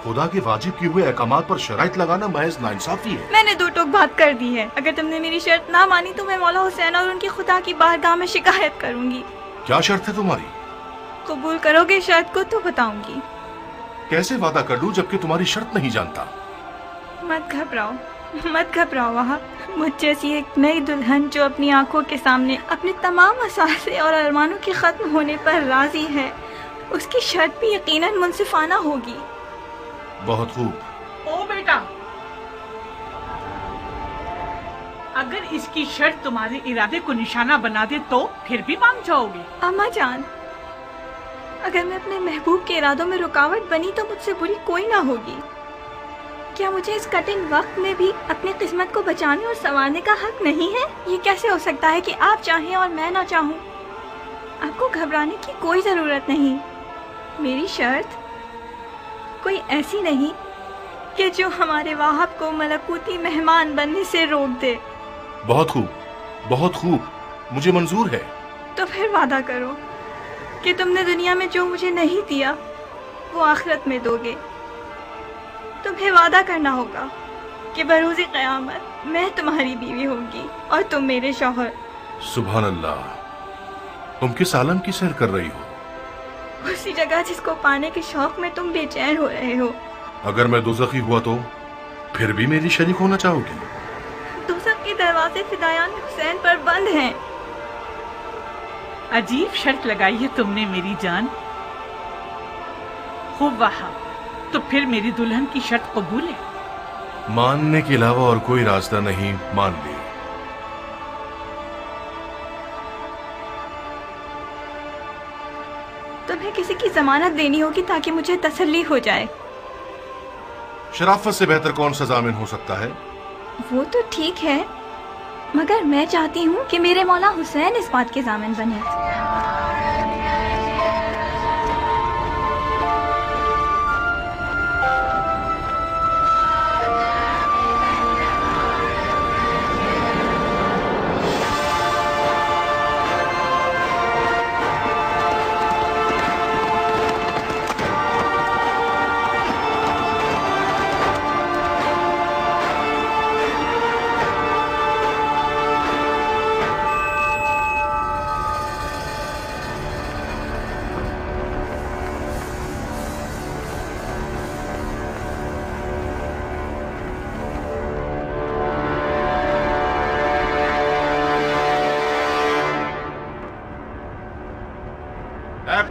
खुदा के वाजिब किए हुए अहकामात पर शराइत लगाना महज नाइंसाफी है। मैंने दो टोक बात कर दी है। अगर तुमने मेरी शर्त ना मानी तो मैं मौला हुसैन और उनकी खुदा की बारगाह में शिकायत करूंगी। क्या शर्त है तुम्हारी? कबूल करोगे शर्त को तो बताऊंगी। कैसे वादा कर लूं जबकि तुम्हारी शर्त नहीं जानता? मत घबराओ, मत घबराओ वहाब। मुझ जैसी एक नई दुल्हन जो अपनी आंखों के सामने अपने तमाम असासे और अरमानों के खत्म होने पर राजी है, उसकी शर्त भी यकीनन मुनसिफाना होगी। बहुत खूब। ओ बेटा, अगर इसकी शर्त तुम्हारे इरादे को निशाना बना दे तो फिर भी मान जाओगे? अम्मा जान, अगर मैं अपने महबूब के इरादों में रुकावट बनी तो मुझसे बुरी कोई ना होगी। क्या मुझे इस कठिन वक्त में भी अपनी किस्मत को बचाने और संवारने का हक नहीं है? ये कैसे हो सकता है कि आप चाहें और मैं ना चाहूँ? आपको घबराने की कोई जरूरत नहीं। मेरी शर्त कोई ऐसी नहीं कि जो हमारे वाहब को मलकूती मेहमान बनने से रोक दे। बहुत खूब, बहुत खूब, मुझे मंजूर है। तो फिर वादा करो कि तुमने दुनिया में जो मुझे नहीं दिया वो आखिरत में दोगे। तुम्हें वादा करना होगा कि बरोज़े क़यामत मैं तुम्हारी बीवी होंगी और तुम मेरे शौहर। सुभान अल्लाह, तुम किस आलम की सैर कर रही हो? उसी जगह जिसको पाने के शौक में तुम बेचैन हो रहे हो। अगर मैं दोज़खी हुआ तो फिर भी मेरी शरीक होना चाहोगी? दोज़ख के दरवाजे फिदायान हुसैन पर बंद हैं। अजीब शर्त लगाई है तुमने मेरी जान। खूब वहाब, तो फिर मेरी दुल्हन की शर्त कबूल है? मानने के अलावा और कोई रास्ता नहीं, मान ली। तुम्हें किसी की जमानत देनी होगी ताकि मुझे तसल्ली हो जाए। शराफत से बेहतर कौन सा जामिन हो सकता है? वो तो ठीक है, मगर मैं चाहती हूँ कि मेरे मौला हुसैन इस बात के जामिन बने।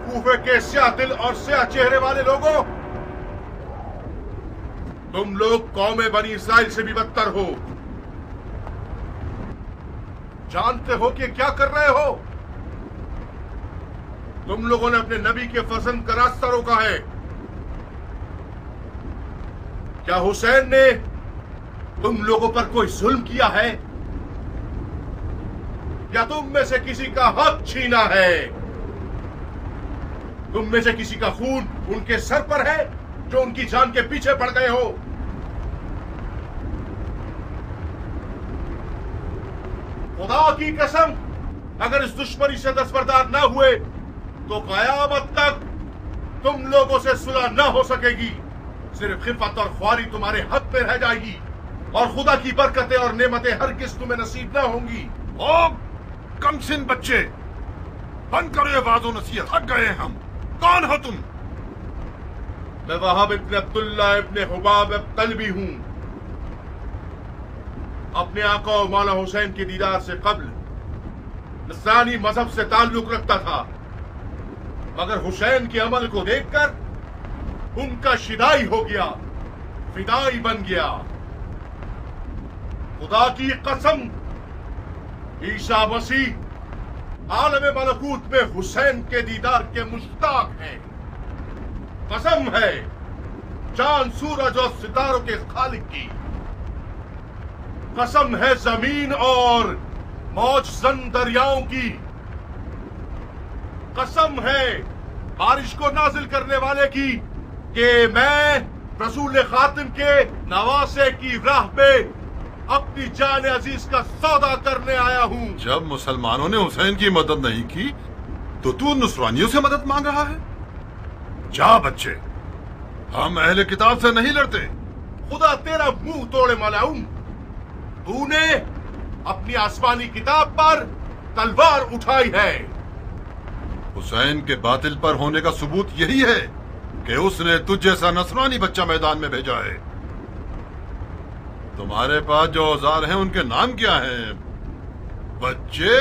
कूफे के स्याह दिल और स्याह चेहरे वाले लोगों, तुम लोग कौम बनी इसराइल से भी बदतर हो। जानते हो कि क्या कर रहे हो? तुम लोगों ने अपने नबी के फजल का रास्ता रोका है। क्या हुसैन ने तुम लोगों पर कोई जुल्म किया है या तुम में से किसी का हक छीना है? तुम में से किसी का खून उनके सर पर है जो उनकी जान के पीछे पड़ गए हो? खुदा की कसम, अगर इस दुश्मनी से दस्तबरदार न हुए तो कयामत तक तुम लोगों से सुलह न हो सकेगी। सिर्फ खिफत और ख्वारी तुम्हारे हक पे रह जाएगी और खुदा की बरकतें और नेमतें हरगिज़ तुम्हें नसीब न होंगी। ओ कमसिन बच्चे, बंद करो ये वाज़ो नसीहत, थक गए हैं हम। कौन हो तुम? मैं वहाब इब्न अब्दुल्ला इब्न हुबाब कल्बी हूं। अपने आका और मौला हुसैन के दीदार से कब्ल नसरानी मजहब से ताल्लुक रखता था, मगर हुसैन के अमल को देखकर उनका शिदाई हो गया, फिदाई बन गया। खुदा की कसम, ईसा मसीह आलम मलकूत में हुसैन के दीदार के मुश्ताक हैं। कसम है चांद सूरज और सितारों के खालिक की, कसम है जमीन और मौजजन दरियाओं की, कसम है बारिश को नाजिल करने वाले की कि मैं रसूल खातिम के नवासे की राह पे अपनी जान अजीज का सौदा करने आया हूँ। जब मुसलमानों ने हुसैन की मदद नहीं की तो तू नुसरानियों से मदद मांग रहा है? जा बच्चे, हम अहले किताब से नहीं लड़ते। खुदा तेरा मुंह तोड़े मलाऊं, तूने अपनी आसमानी किताब पर तलवार उठाई है। हुसैन के बातिल पर होने का सबूत यही है कि उसने तुझ जैसा नसरानी बच्चा मैदान में भेजा है। तुम्हारे पास जो औजार हैं उनके नाम क्या हैं बच्चे?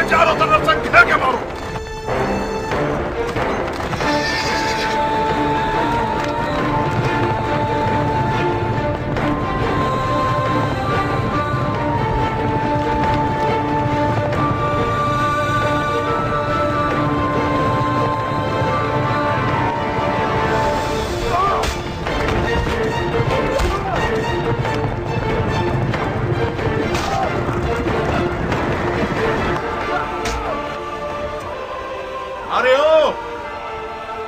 चारों तरफ से घेर के मारो।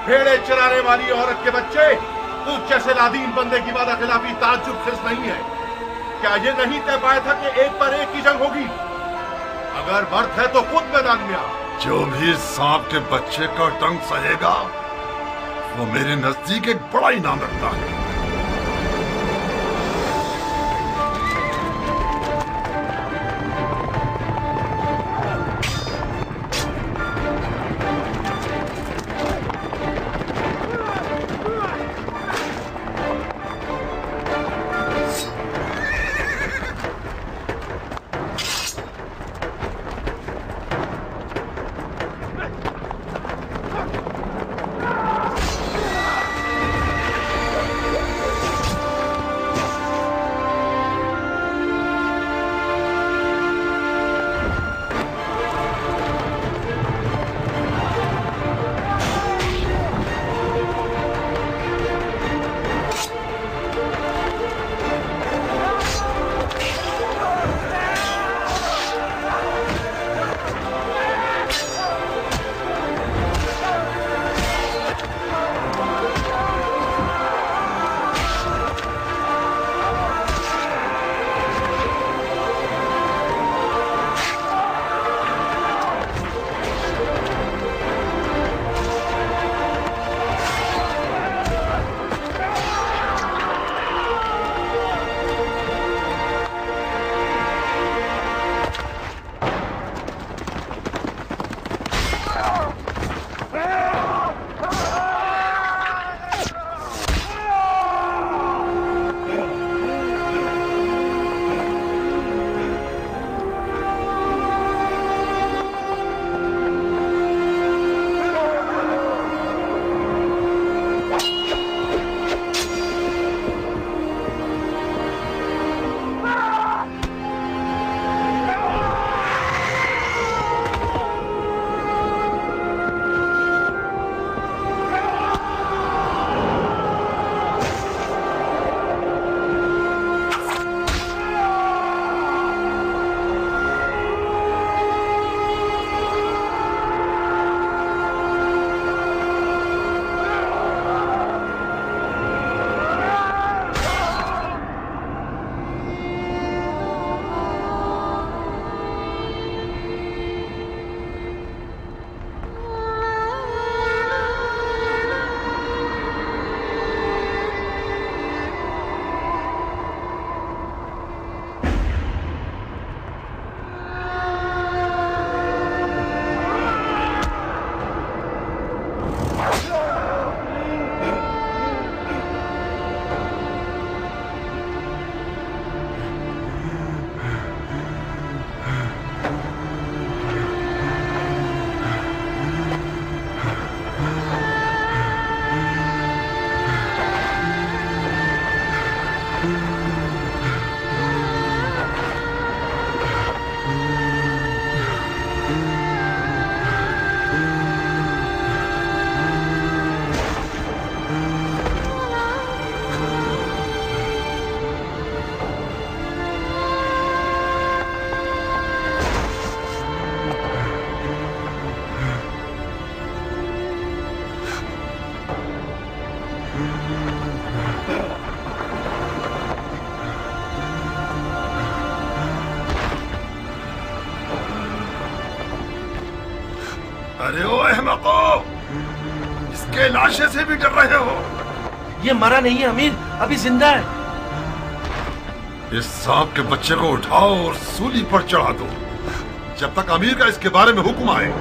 भेड़े चराने वाली औरत के बच्चे, तू जैसे लादीन बंदे की वादा खिलाफी ताज्जुब खिस नहीं है। क्या ये नहीं तय पाया था कि एक पर एक की जंग होगी? अगर मर्द है तो खुद मैदान में आ। जो भी सांप के बच्चे का डंक सहेगा वो मेरे नजदीक एक बड़ा इनाम रखता है। अरे ओ अहमको, इसके लाशे से भी डर रहे हो? ये मरा नहीं है अमीर, अभी जिंदा है। इस सांप के बच्चे को उठाओ और सूली पर चढ़ा दो जब तक अमीर का इसके बारे में हुक्म आए।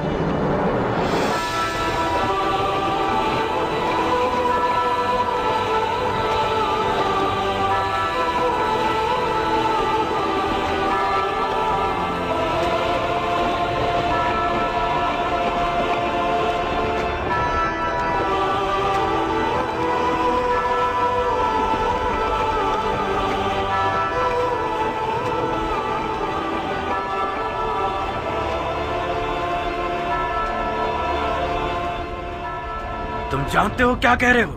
तुम जानते हो क्या कह रहे हो?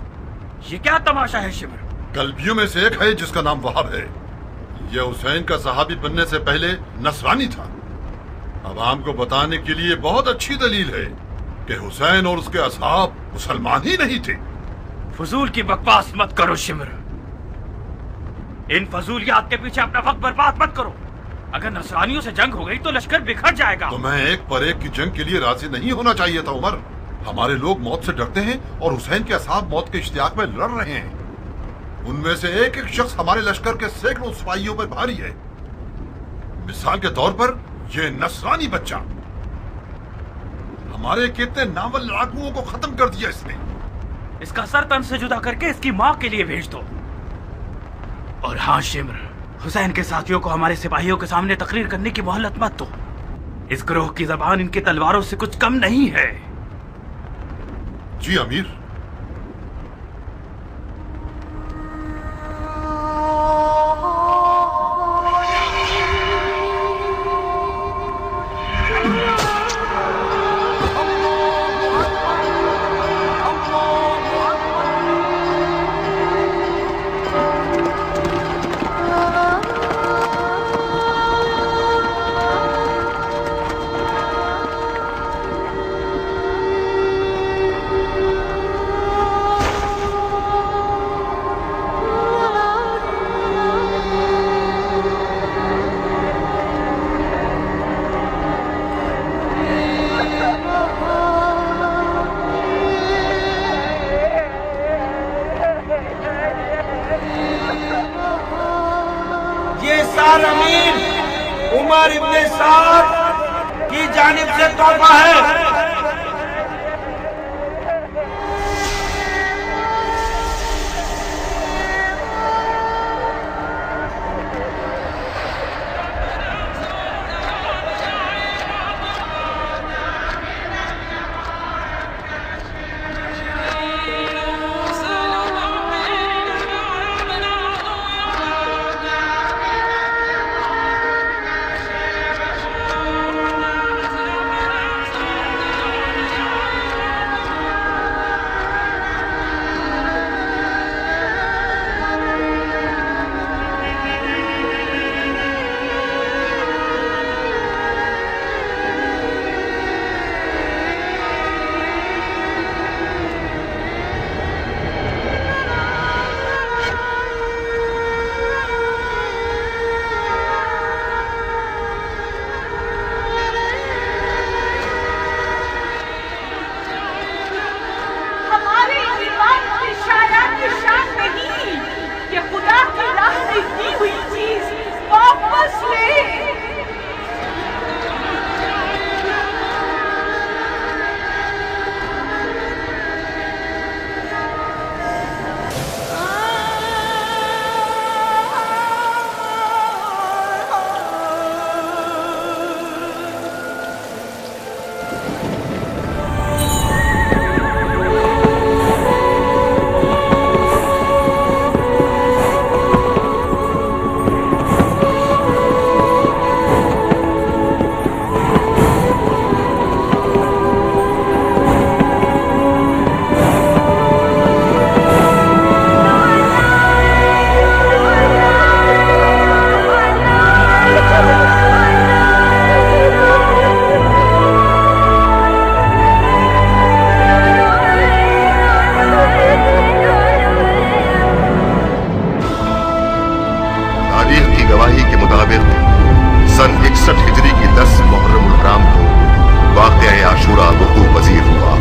ये क्या तमाशा है शिमर? कल्बियों में से एक है जिसका नाम वहाब है। यह हुसैन का सहाबी बनने से पहले नसरानी था। अवाम को बताने के लिए बहुत अच्छी दलील है कि हुसैन और उसके असहाब मुसलमान ही नहीं थे। फजूल की बकवास मत करो शिमर। इन फजूलियात के पीछे अपना वक्त बर्बाद मत करो। अगर नसरानियों से जंग हो गई तो लश्कर बिखर जाएगा। तो मैं एक पर एक की जंग के लिए राजी नहीं होना चाहिए था उमर। हमारे लोग मौत से डरते हैं और हुसैन के असहाब मौत के इश्तियाक में लड़ रहे हैं। उनमें से एक एक शख्स हमारे लश्कर के सैकड़ों सिपाहियों पर भारी है। मिसाल के तौर पर यह नसरानी बच्चा हमारे कितने नावल लड़ाकुओं को खत्म कर दिया इसने। इसका सर तन से जुदा करके इसकी माँ के लिए भेज दो। और हाँ शिमर, हुसैन के साथियों को हमारे सिपाहियों के सामने तकरीर करने की मोहलत मत दो। इस ग्रोह की जबान इनकी तलवारों से कुछ कम नहीं है। जी अमीर। उमर इब्ने साद की जानिब से तोहफा है। सन 61 हिजरी की 10 मुहर्रम उल हराम को वाक़या आशूरा वक़ू पजीर हुआ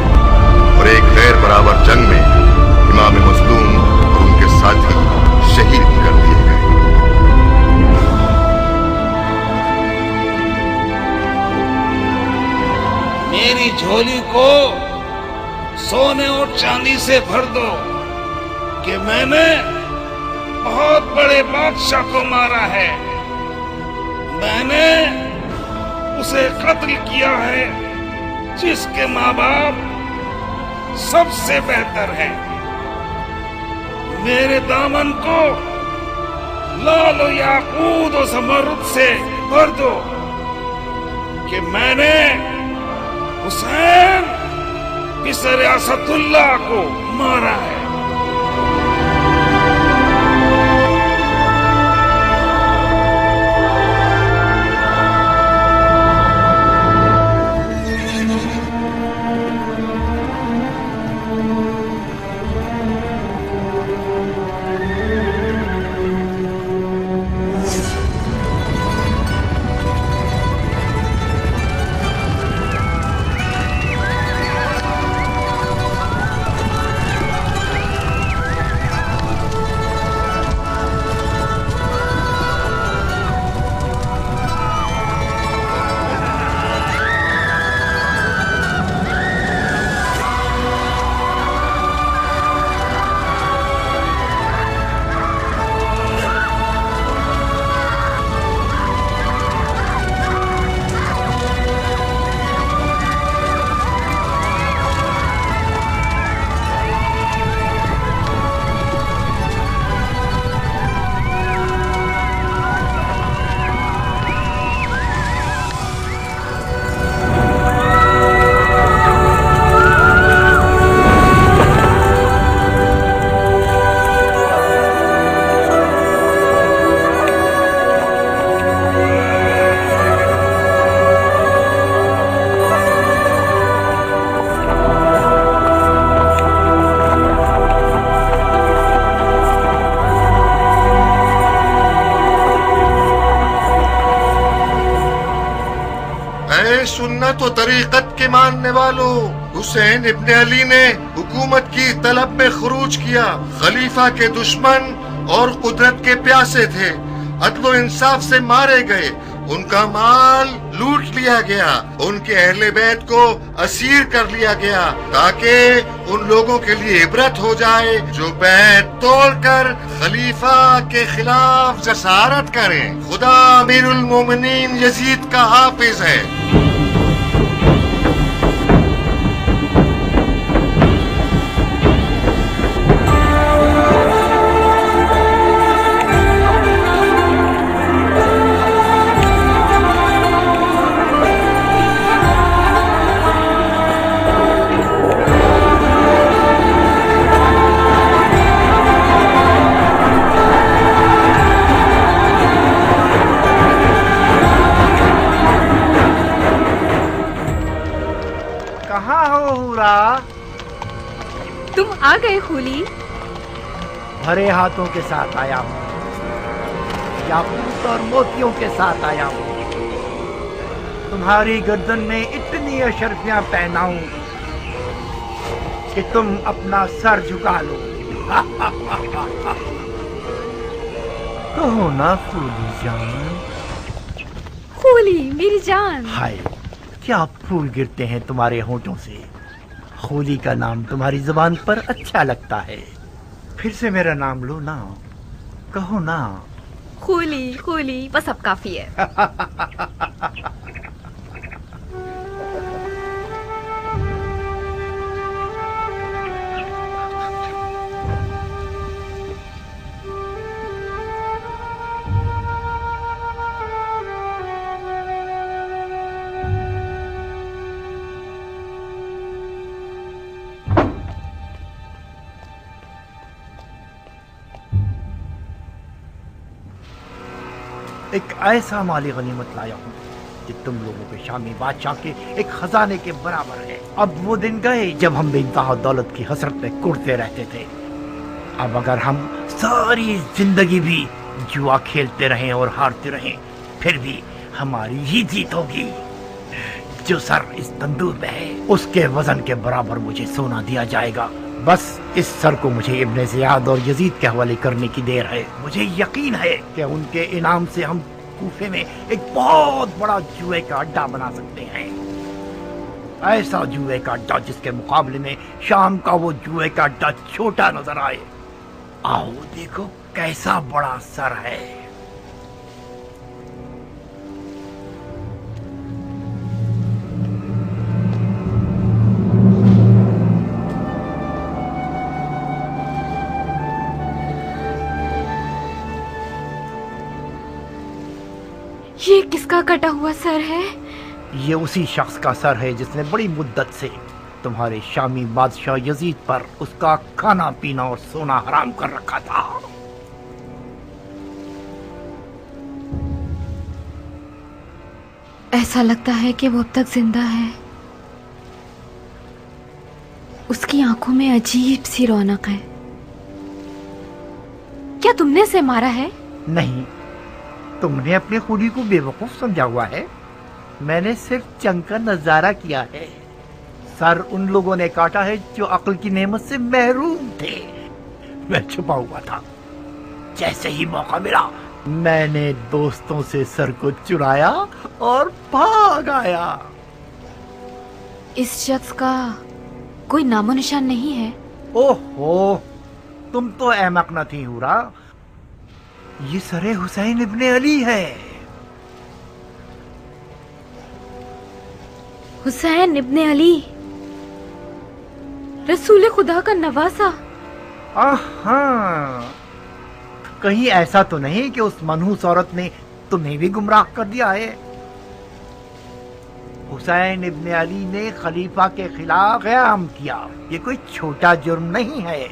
और एक गैर बराबर जंग में इमाम मज़लूम और उनके साथी शहीद कर दिए गए। मेरी झोली को सोने और चांदी से भर दो कि मैंने बहुत बड़े बादशाह को मारा है। मैंने उसे कत्ल किया है जिसके माँ बाप सबसे बेहतर हैं। मेरे दामन को लाल और याकूत और ज़मरुद से भर दो कि मैंने हुसैन बिसर असदुल्लाह को मारा है। सुन्नत और तरीक़त के मानने वालों, हुसैन इब्न अली ने हुकूमत की तलब में खुरूज किया। खलीफा के दुश्मन और कुदरत के प्यासे थे, अदलो इंसाफ से मारे गए, उनका माल लूट लिया गया, उनके अहले बैत को असीर कर लिया गया ताकि उन लोगों के लिए इबरत हो जाए जो बैत तोड़कर खलीफा के खिलाफ जसारत करें। खुदा अमीरुल मोमिनीन यजीद का हाफिज है। तुम आ गए खूली? भरे हाथों के साथ आया हूँ, याकूत और मोतियों के साथ आया हूँ। तुम्हारी गर्दन में इतनी अशरफियां पहनाऊं कि तुम अपना सर झुका लो। कहो ना खूली जान। खूली मेरी जान। हाय, क्या फूल गिरते हैं तुम्हारे होठों से। खूली का नाम तुम्हारी जुबान पर अच्छा लगता है। फिर से मेरा नाम लो ना, कहो ना। खूली खूली बस अब काफी है। एक ऐसा माली गनीमत लाया हूँ कि तुम लोगों के शामी बादशाह के एक खजाने के बराबर है। अब वो दिन गए जब हम बेइंतहा दौलत की हसरत में कुड़ते रहते थे। अब अगर हम सारी जिंदगी भी जुआ खेलते रहें और हारते रहें, फिर भी हमारी ही जीत होगी। जो सर इस तंदूर में है उसके वजन के बराबर मुझे सोना दिया जाएगा। बस इस सर को मुझे इब्ने ज़ियाद और यजीद के हवाले करने की देर है। मुझे यकीन है कि उनके इनाम से हम कूफे में एक बहुत बड़ा जुए का अड्डा बना सकते हैं। ऐसा जुए का अड्डा जिसके मुकाबले में शाम का वो जुए का अड्डा छोटा नजर आए। आओ देखो कैसा बड़ा सर है। ये किसका कटा हुआ सर है? ये उसी शख्स का सर है जिसने बड़ी मुद्दत से तुम्हारे शामी बादशाह यजीद पर उसका खाना पीना और सोना हराम कर रखा था। ऐसा लगता है कि वो अब तक जिंदा है। उसकी आंखों में अजीब सी रौनक है। क्या तुमने उसे मारा है? नहीं, तुमने अपने खूनी को बेवकूफ समझा हुआ है। मैंने सिर्फ जंग का नजारा किया है। सर उन लोगों ने काटा है जो अक्ल की नेमत से महरूम थे। मैं छुपा हुआ था। जैसे ही मौका मिला मैंने दोस्तों से सर को चुराया और भाग आया। इस शख्स का कोई नामो निशान नहीं है? ओहो, तुम तो अहमक न थी हुरा। ये सरे हुसैन इब्ने अली है। हुसैन इब्ने अली, रसूल खुदा का नवासा। हाँ, कहीं ऐसा तो नहीं कि उस मनहूस औरत ने तुम्हें भी गुमराह कर दिया है? हुसैन इब्ने अली ने खलीफा के खिलाफ क़याम किया। ये कोई छोटा जुर्म नहीं है।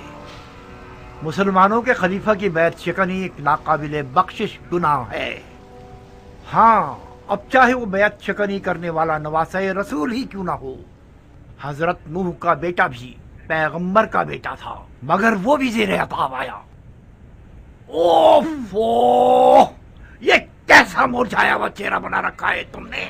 मुसलमानों के खलीफा की बैत शिकनी एक नाकाबिले बख्शिश गुनाह है। हाँ, अब चाहे वो बैत शिकनी करने वाला नवासे रसूल ही क्यों ना हो। हजरत नूह का बेटा भी पैगंबर का बेटा था, मगर वो भी ज़ेरे अताब आया। ओफो, ये कैसा मुरझाया हुआ चेहरा बना रखा है तुमने।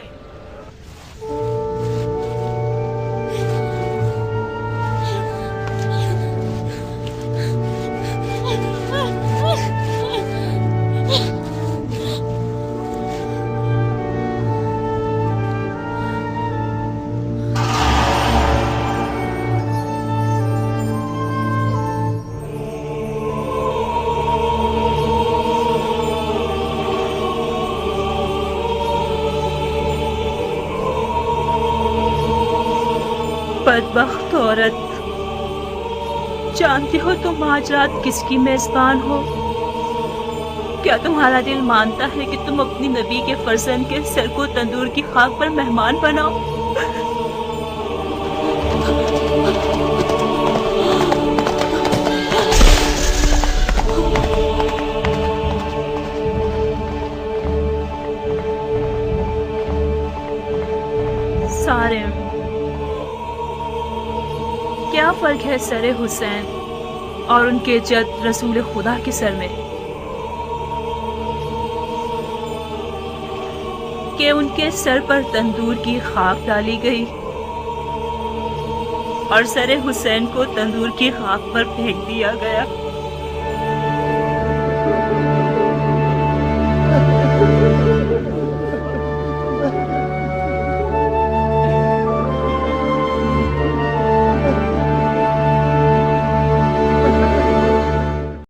बदबख्त औरत, जानती हो तुम आज रात किसकी मेजबान हो? क्या तुम्हारा दिल मानता है कि तुम अपनी नबी के फर्जंद के सर को तंदूर की खाक पर मेहमान बनाओ? सारे क्या फर्क है सरे हुसैन और उनके जद रसूल खुदा के सर में कि उनके सर पर तंदूर की खाक डाली गई और सरे हुसैन को तंदूर की खाक पर फेंक दिया गया।